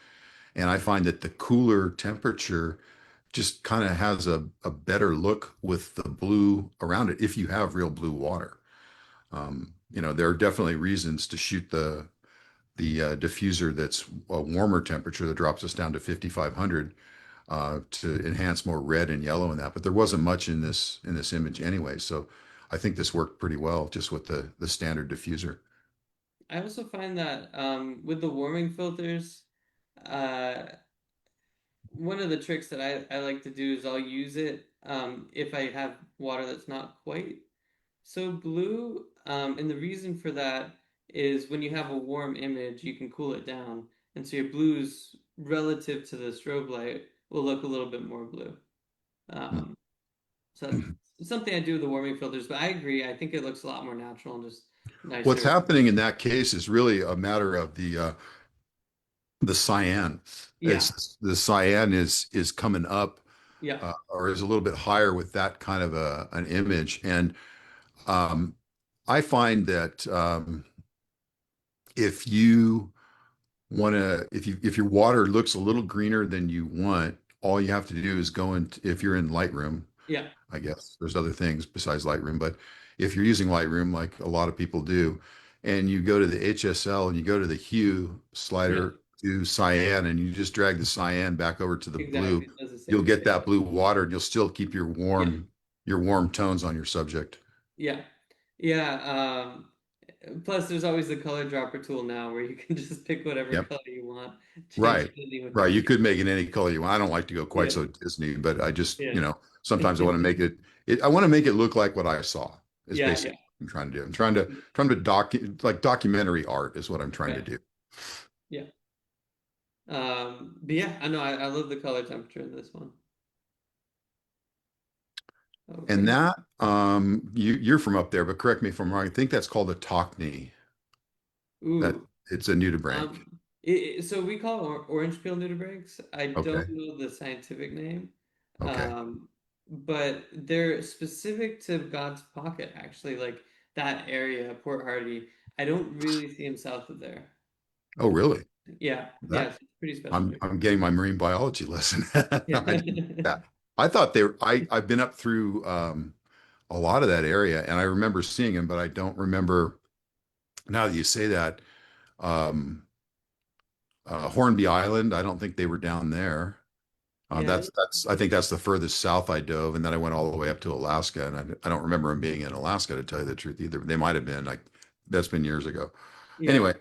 And I find that the cooler temperature just kind of has a better look with the blue around it if you have real blue water. There are definitely reasons to shoot the diffuser that's a warmer temperature that drops us down to 5,500 to enhance more red and yellow in that. But there wasn't much in this image anyway, so I think this worked pretty well just with the standard diffuser. I also find that with the warming filters, uh, one of the tricks that I like to do is I'll use it if I have water that's not quite so blue. And the reason for that is when you have a warm image, you can cool it down, and so your blues relative to the strobe light will look a little bit more blue. Um, so that's something I do with the warming filters, but I agree. I think it looks a lot more natural and just What's nicer. happening in that case is really a matter of the cyan. Yeah, It's the cyan is coming up yeah, or is a little bit higher with that kind of an image. And um, I find that if you want to, if your water looks a little greener than you want, all you have to do is go in. If you're in Lightroom, yeah, I guess there's other things besides Lightroom, but if you're using Lightroom, like a lot of people do, and you go to the HSL and you go to the hue yeah. slider to cyan and you just drag the cyan back over to the blue, Exactly. It does the you'll same get thing. that blue water and you'll still keep Yeah, your warm tones on your subject. yeah, yeah. Plus, there's always the color dropper tool now where you can just pick whatever Yep. color you want, change Right. it any with Right. your You finger. could make it any color you want. I don't like to go quite Yeah, so Disney, but I just, yeah, sometimes I want to make I want to make it look like what I saw is yeah, basically yeah. what I'm trying to do. Trying to like documentary art is what I'm trying to Right. do. Yeah. But yeah, I know I love the color temperature in this one. And Okay. that, you're from up there, but correct me if I'm wrong. I think that's called a Tocney. That Ooh. it's a nudibranch. So we call it orange peel nudibranchs. I Okay. don't know the scientific name, Okay. but they're specific to God's Pocket, actually, like that area, Port Hardy. I don't really see them south of there. Oh, really? Yeah, yeah, That so it's pretty special. I'm getting my marine biology lesson. Yeah, I didn't know that. I thought I've been up through a lot of that area and I remember seeing him, but I don't remember now that you say that. Um, Hornby Island, I don't think they were down there. yeah, I think that's the furthest south I dove, and then I went all the way up to Alaska, and I don't remember them being in Alaska to tell you the truth either. They might have been like that's been years ago. yeah, Anyway,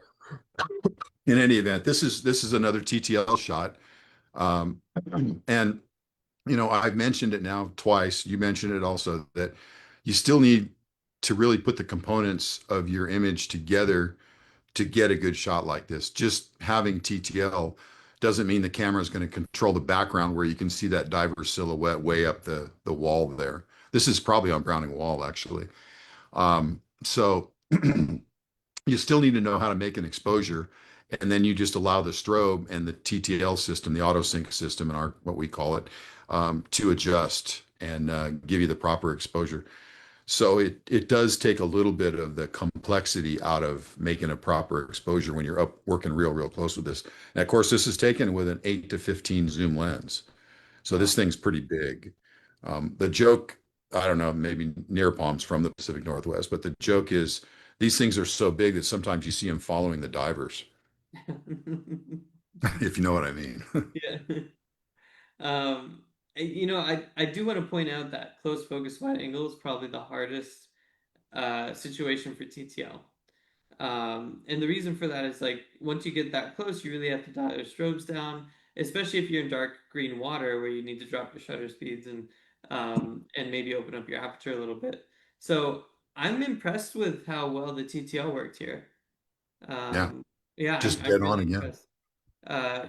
in any event, this is another TTL shot, um, and I've mentioned it now twice. You mentioned it also that you still need to really put the components of your image together to get a good shot like this. Just having TTL doesn't mean the camera is going to control the background where you can see that diver silhouette way up the wall there. This is probably on Browning Wall, actually. So you still need to know how to make an exposure, and then you just allow the strobe and the TTL system, the auto sync system, in our what we call it, to adjust and give you the proper exposure. So it does take a little bit of the complexity out of making a proper exposure when you're up working real close with this. And of course, this is taken with an 8 to 15 zoom lens. So this wow. thing's pretty big. The joke, I don't know, maybe Nirupam's from the Pacific Northwest, but the joke is these things are so big that sometimes you see them following the divers, if you know what I mean. Yeah. Um, I do want to point out that close focus wide angle is probably the hardest situation for TTL. And the reason for that is like once you get that close, you really have to dial your strobes down, especially if you're in dark green water where you need to drop your shutter speeds and maybe open up your aperture a little bit. So I'm impressed with how well the TTL worked here. Yeah, Um, yeah, just I'm dead on really again. impressed.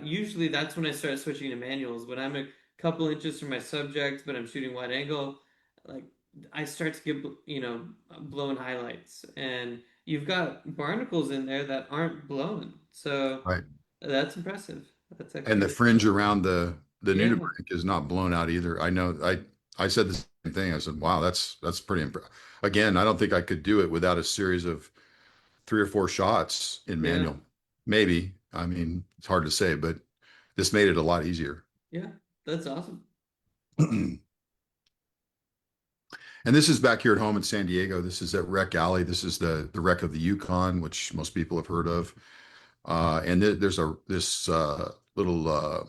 Usually that's when I start switching to manuals. When I'm a couple inches from my subject, but I'm shooting wide angle, like I start to get, blown highlights. And you've got barnacles in there that aren't blown. So Right. that's impressive. That's And actually the really, fringe around the yeah, nudibranch is not blown out either. I know I said the same thing. I said, "Wow, that's pretty impressive." Again, I don't think I could do it without a series of 3 or 4 shots in yeah, manual. Maybe. I mean, it's hard to say, but this made it a lot easier. yeah. That's awesome. And this is back here at home in San Diego. This is at Wreck Alley. This is the wreck of the Yukon, which most people have heard of. And there's this little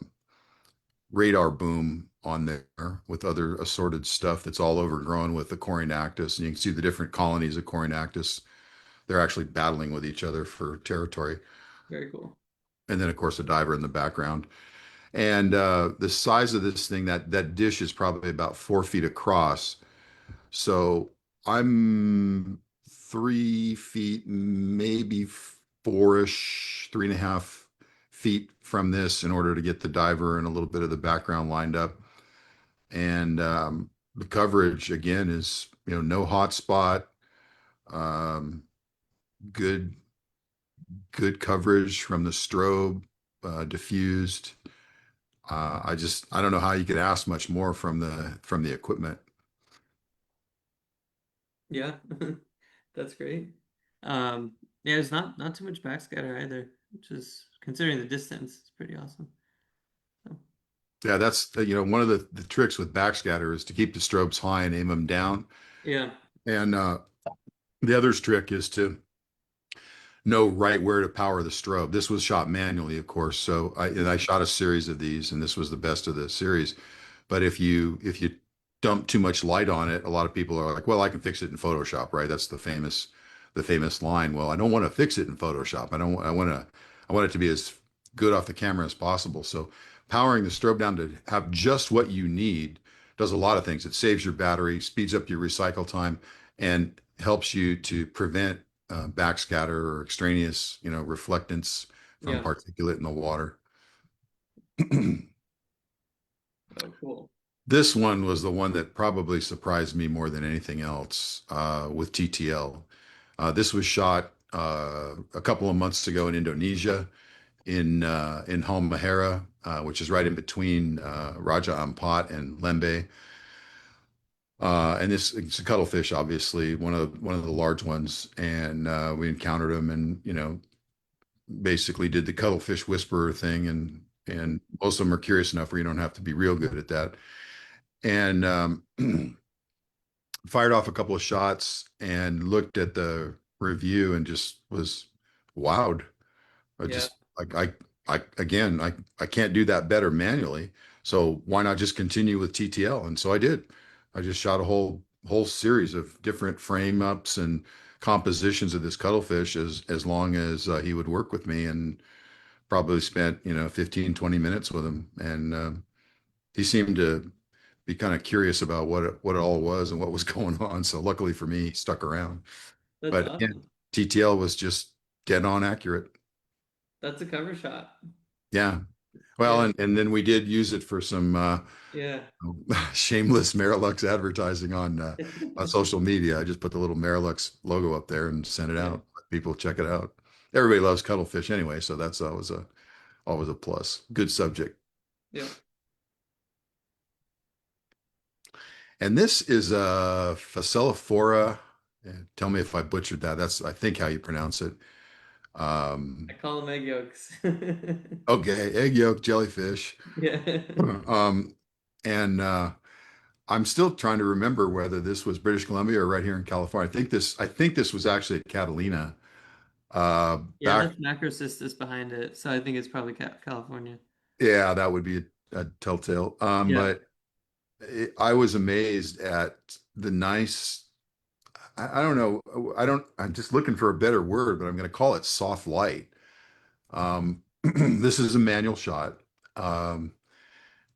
radar boom on there with other assorted stuff that's all overgrown with the Corynactis. And you can see the different colonies of Corynactis. They're actually battling with each other for territory. Very cool. And then, of course, a diver in the background. And the size of this thing, that dish is probably about 4 feet across. So I'm 3 feet, maybe four-ish, 3.5 feet from this in order to get the diver and a little bit of the background lined up. And the coverage again is, no hot spot, um, good good coverage from the strobe, diffused. I don't know how you could ask much more from the equipment. Yeah, that's great. Yeah, there's not too much backscatter either, which is considering the distance, it's pretty awesome. So, Yeah, that's one of the tricks with backscatter is to keep the strobes high and aim them down. yeah, And the other trick is to know right where to power the strobe. This was shot manually, of course. So I shot a series of these, and this was the best of the series. But if you dump too much light on it, a lot of people are like, "Well, I can fix it in Photoshop, right?" That's the famous line. Well, I don't want to fix it in Photoshop. I want it to be as good off the camera as possible. So powering the strobe down to have just what you need does a lot of things. It saves your battery, speeds up your recycle time, and helps you to prevent backscatter or extraneous, reflectance from yeah. particulate in the water. Oh, cool. This one was the one that probably surprised me more than anything else with TTL. This was shot a couple of months ago in Indonesia, in Halmahera, which is right in between Raja Ampat and Lembe. And it's a cuttlefish, obviously, one of the large ones. And we encountered them, and basically did the cuttlefish whisperer thing, and most of them are curious enough where you don't have to be real good at that. And fired off a couple of shots and looked at the review and just was wowed. I Yeah, just I again I can't do that better manually. So why not just continue with TTL? And so I did. I just shot a whole series of different frame ups and compositions of this cuttlefish as long as he would work with me, and probably spent 15, 20 minutes with him. And he seemed to be kind of curious about what it all was and what was going on. So luckily for me, he stuck around. that's But again, awesome. TTL was just dead on accurate. That's a cover shot. Yeah. Well, Yeah, and then we did use it for some yeah. shameless Marilux advertising on social media. I just put the little Marilux logo up there and sent it Yeah, out. Let people check it out. Everybody loves cuttlefish anyway, so that's always a plus. Good subject. yeah. And this is Facellophora. Tell me if I butchered that. That's, I think, how you pronounce it. I Um, call them egg yolks. okay, egg yolk jellyfish. Yeah. Um, and I'm still trying to remember whether this was British Columbia or right here in California. I think this was actually at Catalina. Yeah, Back, that's Macrocystis behind it, so I think it's probably California. yeah, that would be a telltale. Yeah, But I was amazed at the nice. I don't know. I'm just looking for a better word, but I'm going to call it soft light. This is a manual shot. Um,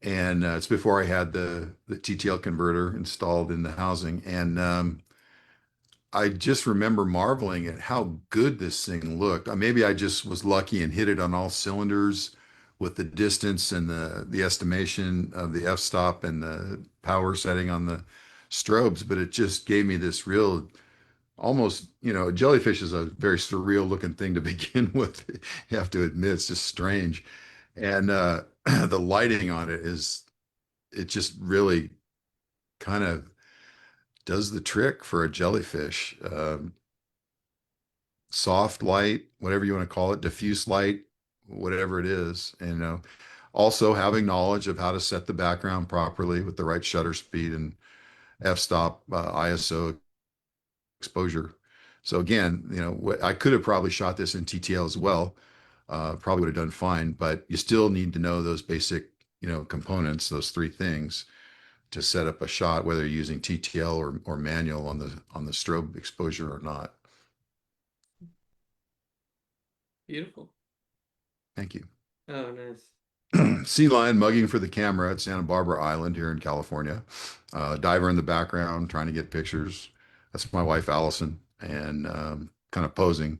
and it's before I had the TTL converter installed in the housing. And I just remember marveling at how good this thing looked. Maybe I just was lucky and hit it on all cylinders with the distance and the estimation of the f-stop and the power setting on the strobes, but it just gave me this real, almost, a jellyfish is a very surreal looking thing to begin with. You have to admit, it's just strange. And the lighting on it just really kind of does the trick for a jellyfish. Soft light, whatever you want to call it, diffuse light, whatever it is. And also having knowledge of how to set the background properly with the right shutter speed and f-stop, ISO exposure. So again, I could have probably shot this in TTL as well. Probably would have done fine, but you still need to know those basic, components, those three things to set up a shot, whether you're using TTL or manual on the strobe exposure or not. beautiful. Thank you. Oh, nice. Sea lion mugging for the camera at Santa Barbara Island here in California. Diver in the background trying to get pictures. That's my wife, Allison. and kind of posing.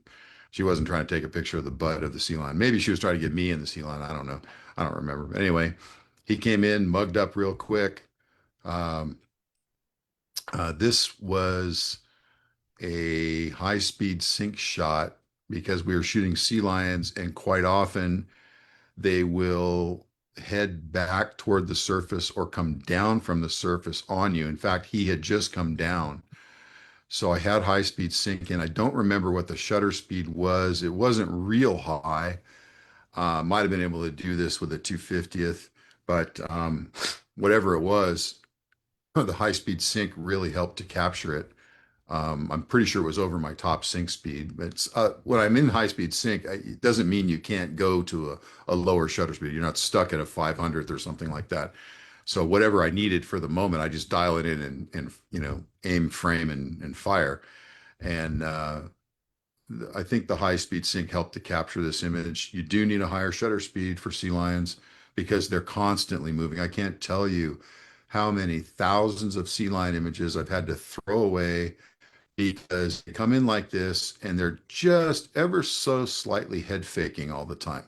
She wasn't trying to take a picture of the butt of the sea lion. Maybe she was trying to get me in the sea lion. I don't know. I don't remember. But anyway, he came in, mugged up real quick. Um, this was a high-speed sync shot because we were shooting sea lions, and quite often they will head back toward the surface or come down from the surface on you. In fact, he had just come down. So I had high speed sync in. I don't remember what the shutter speed was. It wasn't real high. Might have been able to do this with a 250th, but whatever it was, the high speed sync really helped to capture it. I'm pretty sure it was over my top sync speed. But it's, when I'm in high speed sync, it doesn't mean you can't go to a lower shutter speed. You're not stuck at a 500th or something like that. So whatever I needed for the moment, I just dial it in and aim, frame, and fire. And I think the high speed sync helped to capture this image. You do need a higher shutter speed for sea lions because they're constantly moving. I can't tell you how many thousands of sea lion images I've had to throw away because they come in like this and they're just ever so slightly head faking all the time.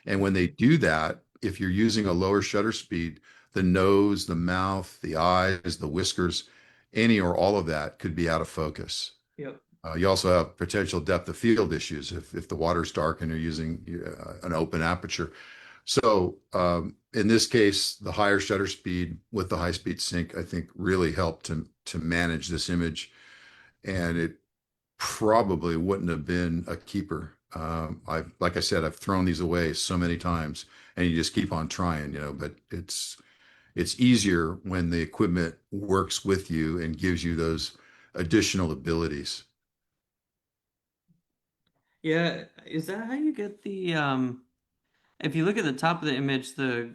And when they do that, if you're using a lower shutter speed, the nose, the mouth, the eyes, the whiskers, any or all of that could be out of focus. Yep. You also have potential depth of field issues if the water's dark and you're using an open aperture. So in this case, the higher shutter speed with the high speed sync, I think really helped to manage this image. And it probably wouldn't have been a keeper. Like I said, I've thrown these away so many times, and you just keep on trying, but it's easier when the equipment works with you and gives you those additional abilities. Yeah, is that how you get the if you look at the top of the image, the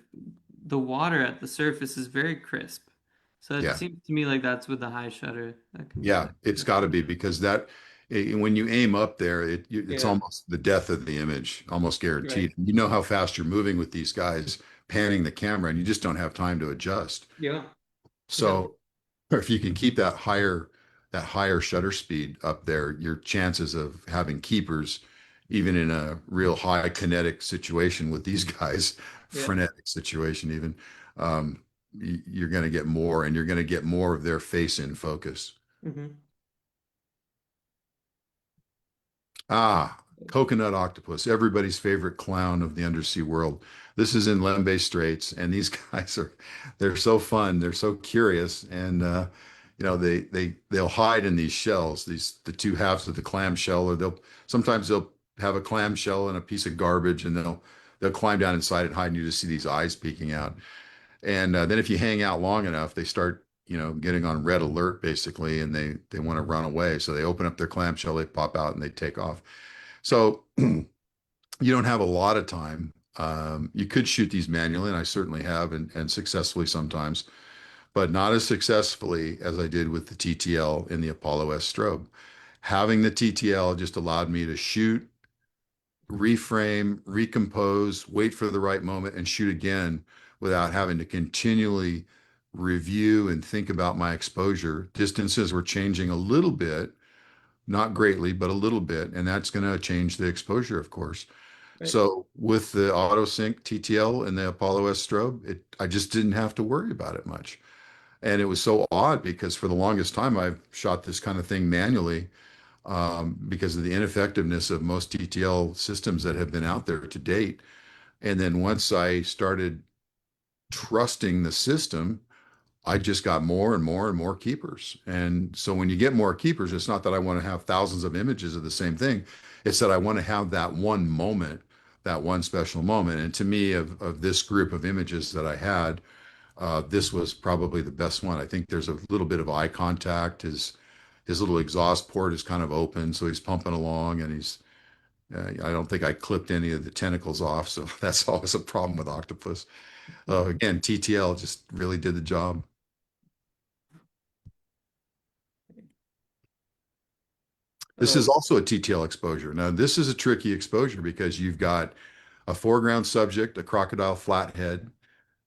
water at the surface is very crisp. So it Yeah. seems to me like that's with the high shutter that can Yeah, it's got to do be that. because when you aim up there, it's Yeah, almost the death of the image, almost right. guaranteed. You know how fast you're moving with these guys panning the camera, and you just don't have time to adjust. Yeah. Yep. So if you can keep that higher shutter speed up there, your chances of having keepers, even in a real high kinetic situation with these guys, Yeah. frenetic situation even, you're going to get more, and you're going to get more of their face in focus. Hmm. Ah, coconut octopus, everybody's favorite clown of the undersea world. This is in Lembe Straits, and these guys they're so fun, they're so curious, and they'll hide in these shells, the two halves of the clam shell, or they'll have a clam shell and a piece of garbage, and they'll climb down inside and hide, and you just see these eyes peeking out. And then if you hang out long enough, they start, getting on red alert basically, and they want to run away. So they open up their clamshell, they pop out, and they take off. So you don't have a lot of time. You could shoot these manually, and I certainly have, and successfully sometimes, but not as successfully as I did with the TTL in the Apollo S strobe. Having the TTL just allowed me to shoot, reframe, recompose, wait for the right moment, and shoot again without having to continually review and think about my exposure. Distances were changing a little bit, not greatly, but a little bit, and that's going to change the exposure, of course. Right. So with the auto sync TTL and the Apollo S strobe, I just didn't have to worry about it much. And it was so odd because for the longest time I've shot this kind of thing manually, because of the ineffectiveness of most TTL systems that have been out there to date. And then once I started trusting the system, I just got more and more and more keepers. And so when you get more keepers, it's not that I want to have thousands of images of the same thing. It's that I want to have that one moment, that one special moment. And to me, of this group of images that I had, this was probably the best one. I think there's a little bit of eye contact. His little exhaust port is kind of open, so he's pumping along, and I don't think I clipped any of the tentacles off, so that's always a problem with octopus. Again, TTL just really did the job. This is Oh, also a TTL exposure. Now, this is a tricky exposure because you've got a foreground subject, a crocodile flathead,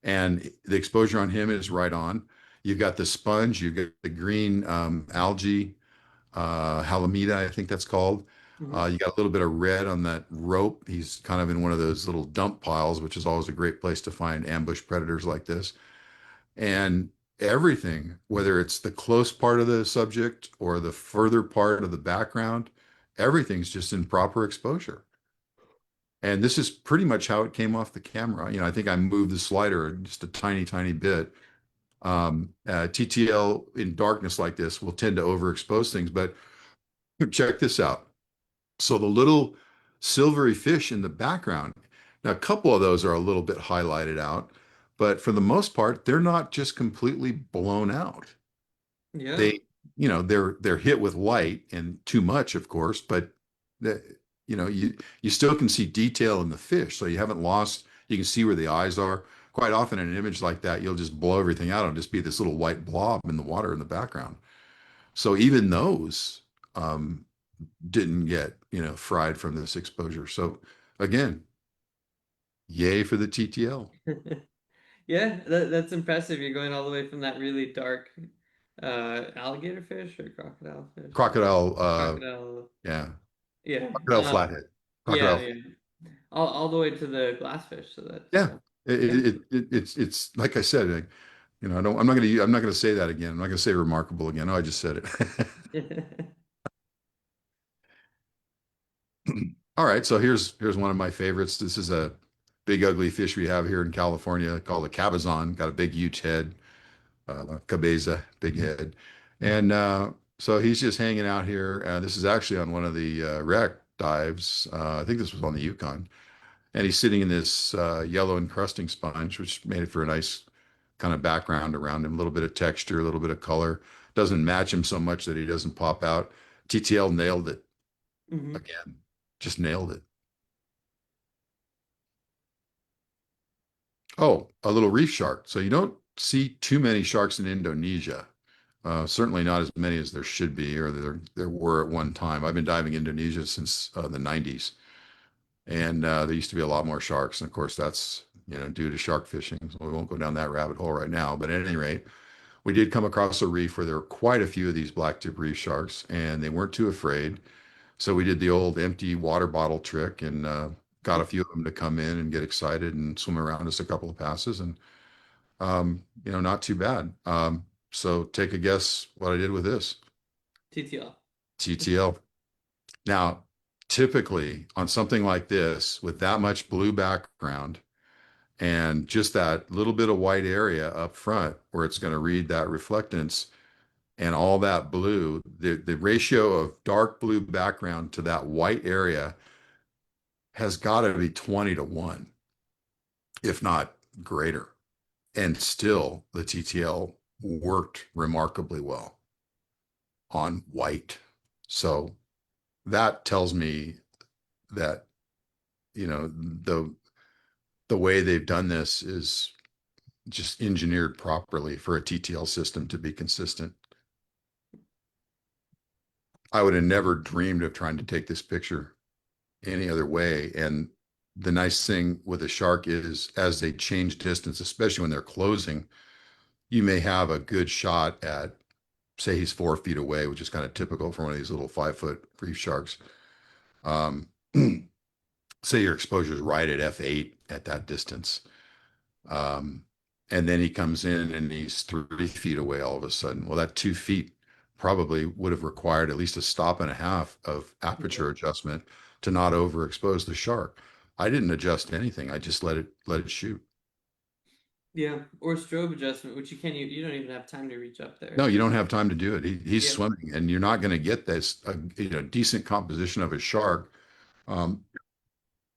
and the exposure on him is right on. You've got the sponge, you've got the green algae, Halamida, I think that's called. Hmm. You got a little bit of red on that rope. He's kind of in one of those little dump piles, which is always a great place to find ambush predators like this. And everything, whether it's the close part of the subject or the further part of the background, everything's just in proper exposure. And this is pretty much how it came off the camera. I think I moved the slider just a tiny, tiny bit. TTL in darkness like this will tend to overexpose things, but check this out. So the little silvery fish in the background, now a couple of those are a little bit highlighted out, but for the most part, they're not just completely blown out. Yeah. They, they're hit with light and too much, of course, but the, you still can see detail in the fish. So you haven't lost, you can see where the eyes are. Quite often in an image like that, you'll just blow everything out and just be this little white blob in the water in the background. So even those didn't get, fried from this exposure. So again, yay for the TTL. Yeah, that's impressive. You're going all the way from that really dark alligator fish or crocodile fish or Crocodile, crocodile. yeah, Yeah. crocodile flathead, Yeah, crocodile. yeah. All the way to the glassfish. So that's Yeah, yeah. it's like I said, I'm not gonna say that again. I'm not gonna say remarkable again. Oh, I just said it. All right, so here's one of my favorites. This is a big ugly fish we have here in California called a cabezon. Got a big huge head, cabeza, big head, and so he's just hanging out here. This is actually on one of the wreck dives. I think this was on the Yukon, and he's sitting in this yellow encrusting sponge, which made it for a nice kind of background around him, a little bit of texture, a little bit of color. Doesn't match him so much that he doesn't pop out. TTL nailed it Hmm. again, just nailed it. Oh, a little reef shark. So you don't see too many sharks in Indonesia. Certainly not as many as there should be, or there were at one time. I've been diving Indonesia since the 90s, and there used to be a lot more sharks. And of course, that's due to shark fishing. So we won't go down that rabbit hole right now. But at any rate, we did come across a reef where there were quite a few of these blacktip reef sharks, and they weren't too afraid. So we did the old empty water bottle trick and got a few of them to come in and get excited and swim around us a couple of passes, and not too bad. So take a guess what I did with this TTL. TTL. Now, typically on something like this with that much blue background and just that little bit of white area up front where it's going to read that reflectance and all that blue, the ratio of dark blue background to that white area has got to be 20 to 1, if not greater. And still, the TTL worked remarkably well on white. So that tells me that, the way they've done this is just engineered properly for a TTL system to be consistent. I would have never dreamed of trying to take this picture any other way. And the nice thing with a shark is as they change distance, especially when they're closing, you may have a good shot at, say he's 4 feet away, which is kind of typical for one of these little 5 foot reef sharks. Um, say your exposure is right at f8 at that distance. Um, and then he comes in and he's 3 feet away all of a sudden. Well, that 2 feet probably would have required at least a stop and a half of Yeah. aperture adjustment to not overexpose the shark. I didn't adjust anything. I just let it shoot. Yeah. Or strobe adjustment, which you don't even have time to reach up there. No, you So don't have time to do it. He's yeah. swimming, and you're not going to get this decent composition of a shark. Um,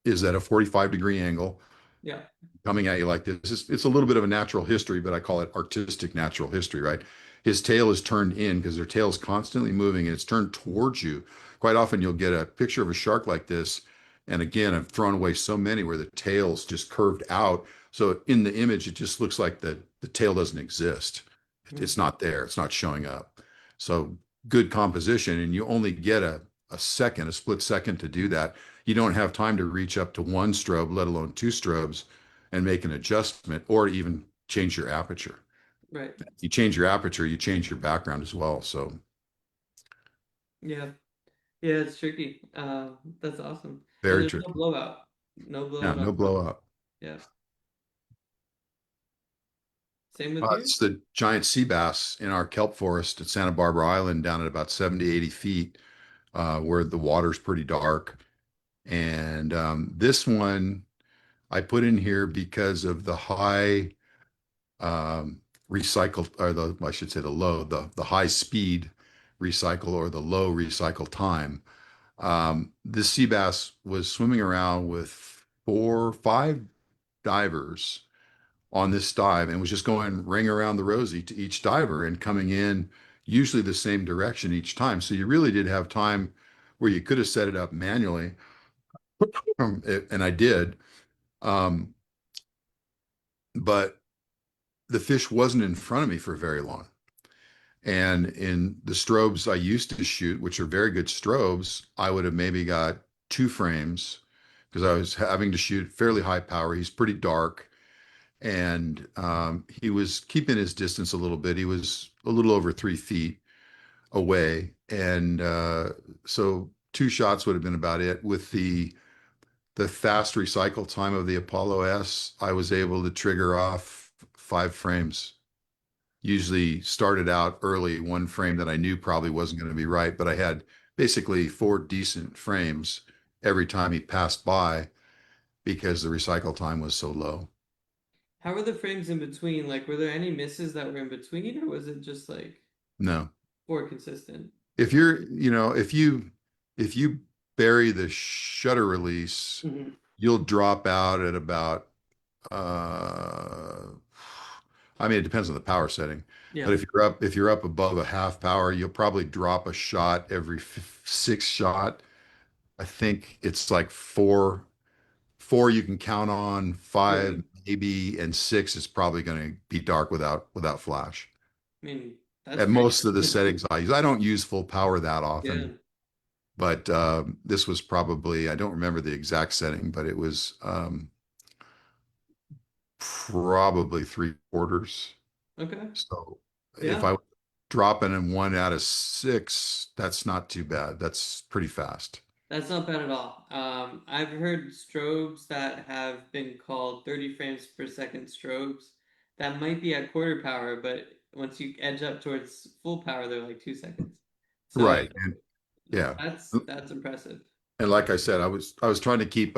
is at a 45-degree angle Yeah. coming at you like this. It's a little bit of a natural history, but I call it artistic natural history, right? His tail is turned in because their tail is constantly moving and it's turned towards you. Quite often you'll get a picture of a shark like this. And again, I've thrown away so many where the tail's just curved out. So in the image, it just looks like the tail doesn't exist. It's Mhm. not there. It's not showing up. So good composition. And you only get a second, a split second to do that. You don't have time to reach up to one strobe, let alone two strobes and make an adjustment or even change your aperture. Right. You change your aperture, you change your background as well. So Yeah. Yeah, it's tricky. That's awesome. And Very there's no tricky. blowout. No Yeah, blowout no on top. blowout. Yeah. Same with you? It's the giant sea bass in our kelp forest at Santa Barbara Island down at about 70, 80 feet, where the water's pretty dark. And this one I put in here because of the high recycle, or the, I should say the low, the high speed recycle or the low recycle time. This sea bass was swimming around with four, five divers on this dive and was just going ring around the rosy to each diver and coming in usually the same direction each time. So you really did have time where you could have set it up manually, and I did. Um, but the fish wasn't in front of me for very long. And in the strobes I used to shoot, which are very good strobes, I would have maybe got two frames because I was having to shoot fairly high power. He's pretty dark, and he was keeping his distance a little bit. He was a little over 3 feet away, and so two shots would have been about it. With the fast recycle time of the Apollo S, I was able to trigger off 5 frames. Usually started out early, one frame that I knew probably wasn't going to be right, but I had basically four decent frames every time he passed by because the recycle time was so low. How were the frames in between? Like, were there any misses that were in between, or was it just like No. more consistent? If you're, if you bury the shutter release, Hmm. you'll drop out at about uh I mean it depends on the power setting. Yeah. But if you're up above a half power, you'll probably drop a shot every sixth shot. I think it's like four you can count on, five Really? maybe, and six is probably going to be dark without flash. I mean, that's At pretty most of the good. settings I use, I don't use full power that Yeah. often, but this was probably, I don't remember the exact setting, but it was probably 3/4. Okay. So if Yeah. I was dropping in 1 out of 6, that's not too bad. That's pretty fast. That's not bad at all. I've heard strobes that have been called 30 frames per second strobes. That might be at quarter power, but once you edge up towards full power, they're like 2 seconds. So Right. And yeah. that's impressive. And like I said, I was trying to keep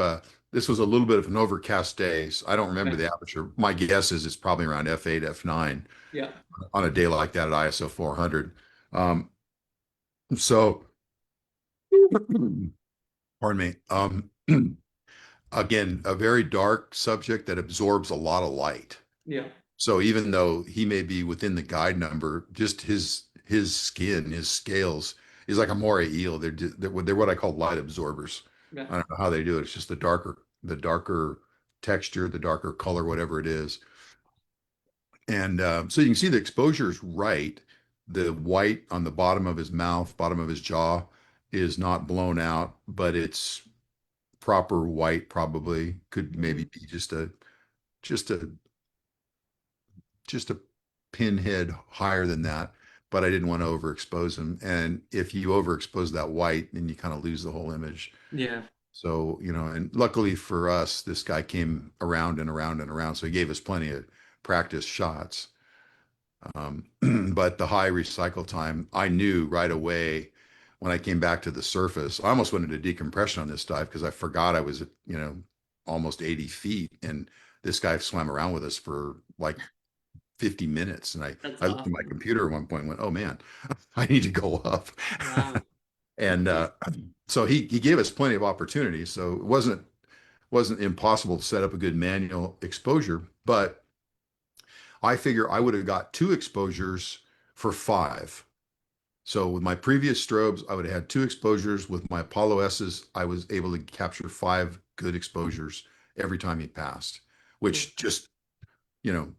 this was a little bit of an overcast day. So I don't remember Okay. the aperture. My guess is it's probably around f8, f9 Yeah. on a day like that at ISO 400. Um, so pardon me. Again, a very dark subject that absorbs a lot of light. Yeah. So even though he may be within the guide number, just his skin, his scales is like a moray eel. They're what I call light absorbers. Yeah. I don't know how they do it. It's just the darker texture, the darker color, whatever it is. And so you can see the exposure is right. The white on the bottom of his mouth, bottom of his jaw is not blown out, but it's proper white probably. Could maybe Hmm. be just a just a pinhead higher than that, but I didn't want to overexpose him. And if you overexpose that white, then you kind of lose the whole image. Yeah. So, and luckily for us, this guy came around and around and around. So he gave us plenty of practice shots. But the high recycle time, I knew right away when I came back to the surface. I almost went into decompression on this dive because I forgot I was at, almost 80 feet. And this guy swam around with us for like 50 minutes. And I, That's I looked at my awesome. computer at one point and went, oh man, I need to go up. Wow. And so he gave us plenty of opportunities. So it wasn't impossible to set up a good manual exposure, but I figure I would have got two exposures for five. So with my previous strobes, I would have had two exposures. With my Apollo S's, I was able to capture five good exposures every time he passed, Yeah. which just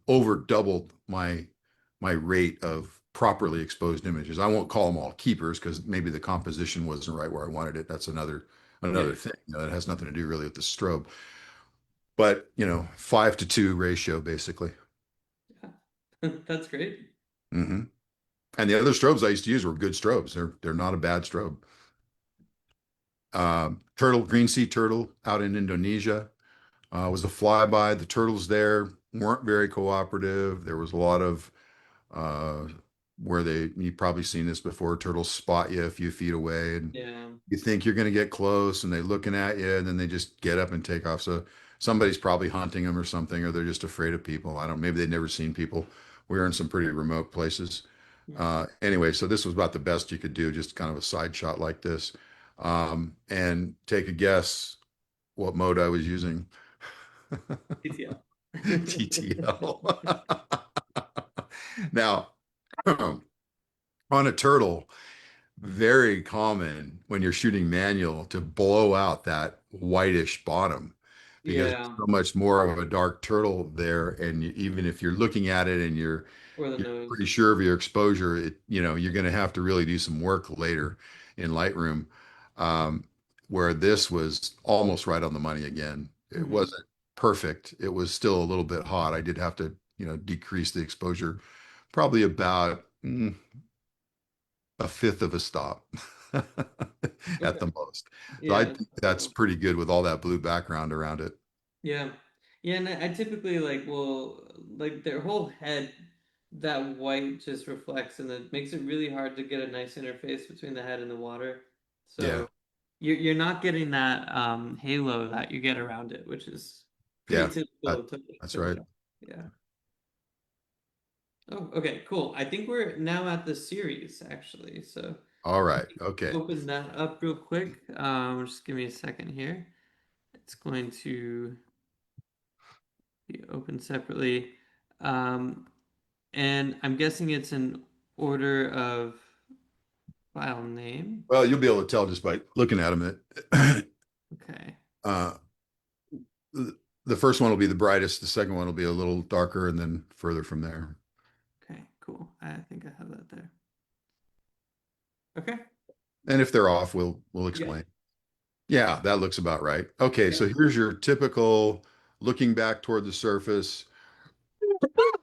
over doubled my rate of properly exposed images. I won't call them all keepers because maybe the composition wasn't right where I wanted it. That's another Yeah. thing. That has nothing to do really with the strobe. But 5-2 ratio basically. Yeah. That's great. Hmm. And the other strobes I used to use were good strobes. They're not a bad strobe. Turtle, green sea turtle out in Indonesia was a flyby. The turtles there weren't very cooperative. There was a lot of uh, where you've probably seen this before. Turtles spot you a few feet away, and Yeah. you think you're going to get close, and they're looking at you, and then they just get up and take off. So somebody's probably hunting them or something, or they're just afraid of people. I don't. Maybe they've never seen people. We were in some pretty remote places. Mhm. Anyway, so this was about the best you could do, just kind of a side shot like this. And take a guess what mode I was using. TTL. TTL. Now, on a turtle, very common when you're shooting manual to blow out that whitish bottom because it's Yeah. so much more of a dark turtle there. And even if you're looking at it and Or the you're pretty nose. sure of your exposure, you're going to have to really do some work later in Lightroom. Um, where this was almost right on the money again. It Hmm. wasn't perfect. It was still a little bit hot. I did have to, decrease the exposure probably about a fifth of a stop at Okay. the most. So I Yeah. think that's pretty good with all that blue background around it. Yeah. Yeah, and I typically like will like their whole head, that white just reflects and it makes it really hard to get a nice interface between the head and the water. Yeah. So you're not getting that halo that you get around it, which is pretty Yeah. That, typical that's to right. show. Yeah. Oh, okay, cool. I think we're now at the series actually. So All right. Okay. open that up real quick. Just give me a second here. It's going to be opened separately. Um, and I'm guessing it's an order of file name. Well, you'll be able to tell just by looking at them that Okay. uh, the first one will be the brightest. The second one will be a little darker, and then further from there. Okay, cool. I think I have that there. Okay. And if they're off, we'll Yeah. explain. Yeah, that looks about right. Okay, Yeah. so here's your typical looking back toward the surface,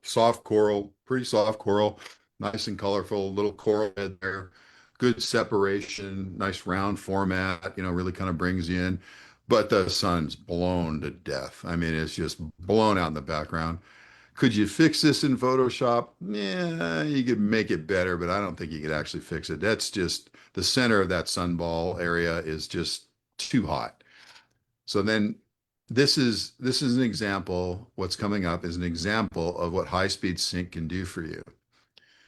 soft coral, pretty soft coral, nice and colorful, little coral head there, good separation, nice round format, really kind of brings you in. But the sun's blown to death. I mean, it's just blown out in the background. Could you fix this in Photoshop? Yeah, you could make it better, but I don't think you could actually fix it. That's just the center of that sunball area is just too hot. So then this is an example, what's coming up is an example of what high-speed sync can do for you.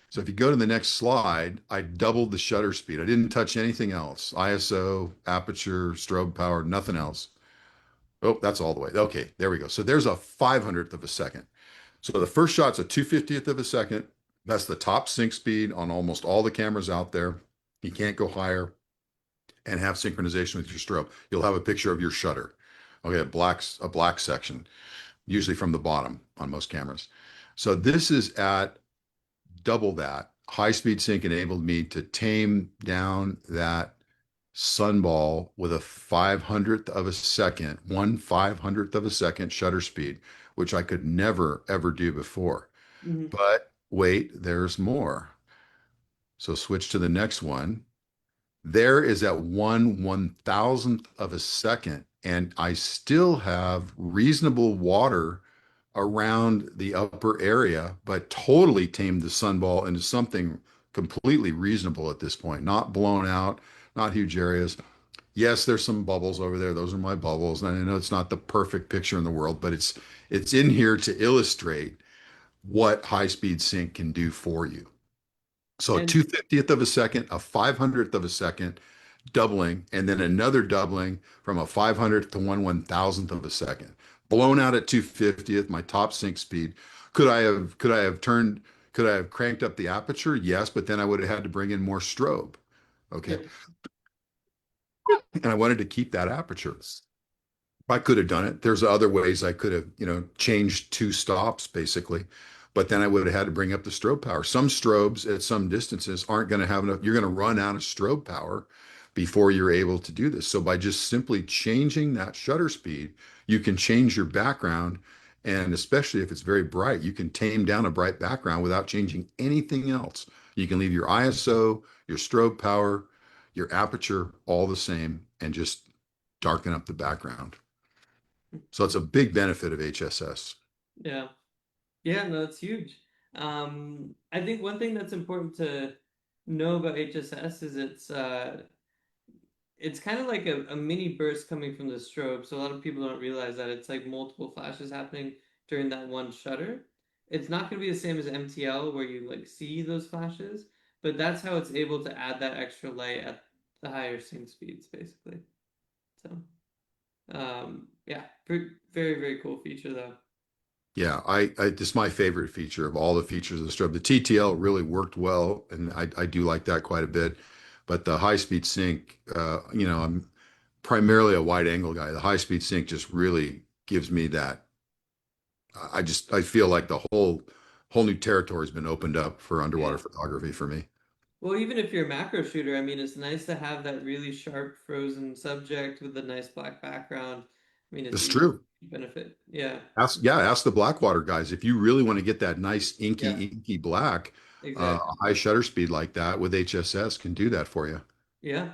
So if you go to the next slide, I doubled the shutter speed. I didn't touch anything else. ISO, aperture, strobe power, nothing else. Oh, that's all the way. Okay, there we go. So there's a 500th of a second. So the first shot's a 250th of a second. That's the top sync speed on almost all the cameras out there. You can't go higher and have synchronization with your strobe. You'll have a picture of your shutter. Okay, a black section, usually from the bottom on most cameras. So this is at double that. High speed sync enabled me to tame down that sunball with a 500th of a second, 1/500th of a second shutter speed, which I could never ever do before. Hmm. But wait, there's more. So switch to the next one. There is at 1/1000th of a second, and I still have reasonable water around the upper area, but totally tamed the sunball into something completely reasonable at this point. Not blown out, not huge areas. Yes, there's some bubbles over there. Those are my bubbles. And I know it's not the perfect picture in the world, but it's in here to illustrate what high speed sync can do for you. So a And 2/50th of a second, a 500th of a second doubling, and then another doubling from a 500th to 1/1000th of a second. Blown out at 2/50th, my top sync speed. Could I have cranked up the aperture? Yes, but then I would have had to bring in more strobe. Okay. yep. And I wanted to keep that aperture. I could have done it. There's other ways I could have, changed two stops basically, but then I would have had to bring up the strobe power. Some strobes at some distances aren't going to have enough. You're going to run out of strobe power before you're able to do this. So by just simply changing that shutter speed, you can change your background. And especially if it's very bright, you can tame down a bright background without changing anything else. You can leave your ISO, your strobe power, your aperture all the same and just darken up the background. So it's a big benefit of HSS. Yeah. Yeah, no, it's huge. I think one thing that's important to know about HSS is it's kind of like a mini burst coming from the strobe. So a lot of people don't realize that it's like multiple flashes happening during that one shutter. It's not going to be the same as MTL where you like see those flashes, but that's how it's able to add that extra light at the higher sync speeds, basically. So, yeah, very, very cool feature though. Yeah, I this is my favorite feature of all the features of the strobe. The TTL really worked well, and I do like that quite a bit. But the high speed sync, I'm primarily a wide angle guy. The high speed sync just really gives me that. I feel like the whole new territory has been opened up for underwater Yeah. photography for me. Well, even if you're a macro shooter, I mean, it's nice to have that really sharp frozen subject with a nice black background. I mean, it's It's easy true. to benefit. Yeah, Ask the Blackwater guys if you really want to get that nice yeah, inky black. exactly. A high shutter speed like that with HSS can do that for you. Yeah.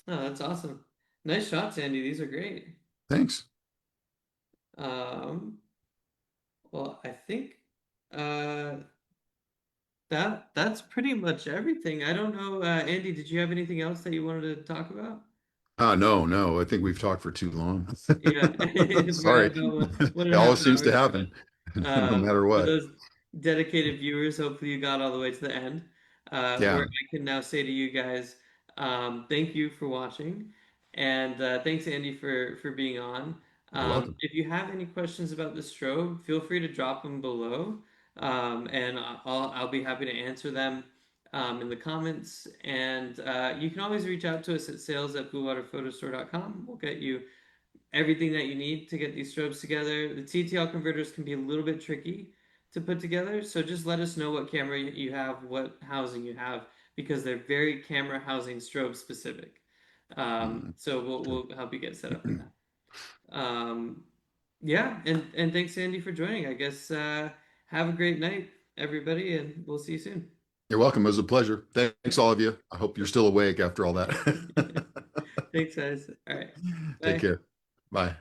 Oh, that's awesome. Nice shots, Andy. These are great. Thanks. Um, well, I think uh that's pretty much everything. I don't know, Andy, did you have anything else that you wanted to talk about? No, no, I think we've talked for too long. Yeah, we're at Sorry. about one It and a half always seems to hours, but happen, no matter for what. those dedicated viewers, hopefully you got all the way to the end, where Yeah, I can now say to you guys, thank you for watching, and thanks Andy for being on. you're welcome. If you have any questions about the strobe, feel free to drop them below, and I'll be happy to answer them. In the comments, and you can always reach out to us at sales@bluewaterphotostore.com. We'll get you everything that you need to get these strobes together. The TTL converters can be a little bit tricky to put together, so just let us know what camera you have, what housing you have, because they're very camera housing strobe specific. Mhm. So we'll help you get set up for that. Yeah, and thanks Andy for joining. I guess have a great night, everybody, and we'll see you soon. You're welcome. It was a pleasure. Thanks, all of you. I hope you're still awake after all that. Thanks, guys. All right, Take bye. care. Bye.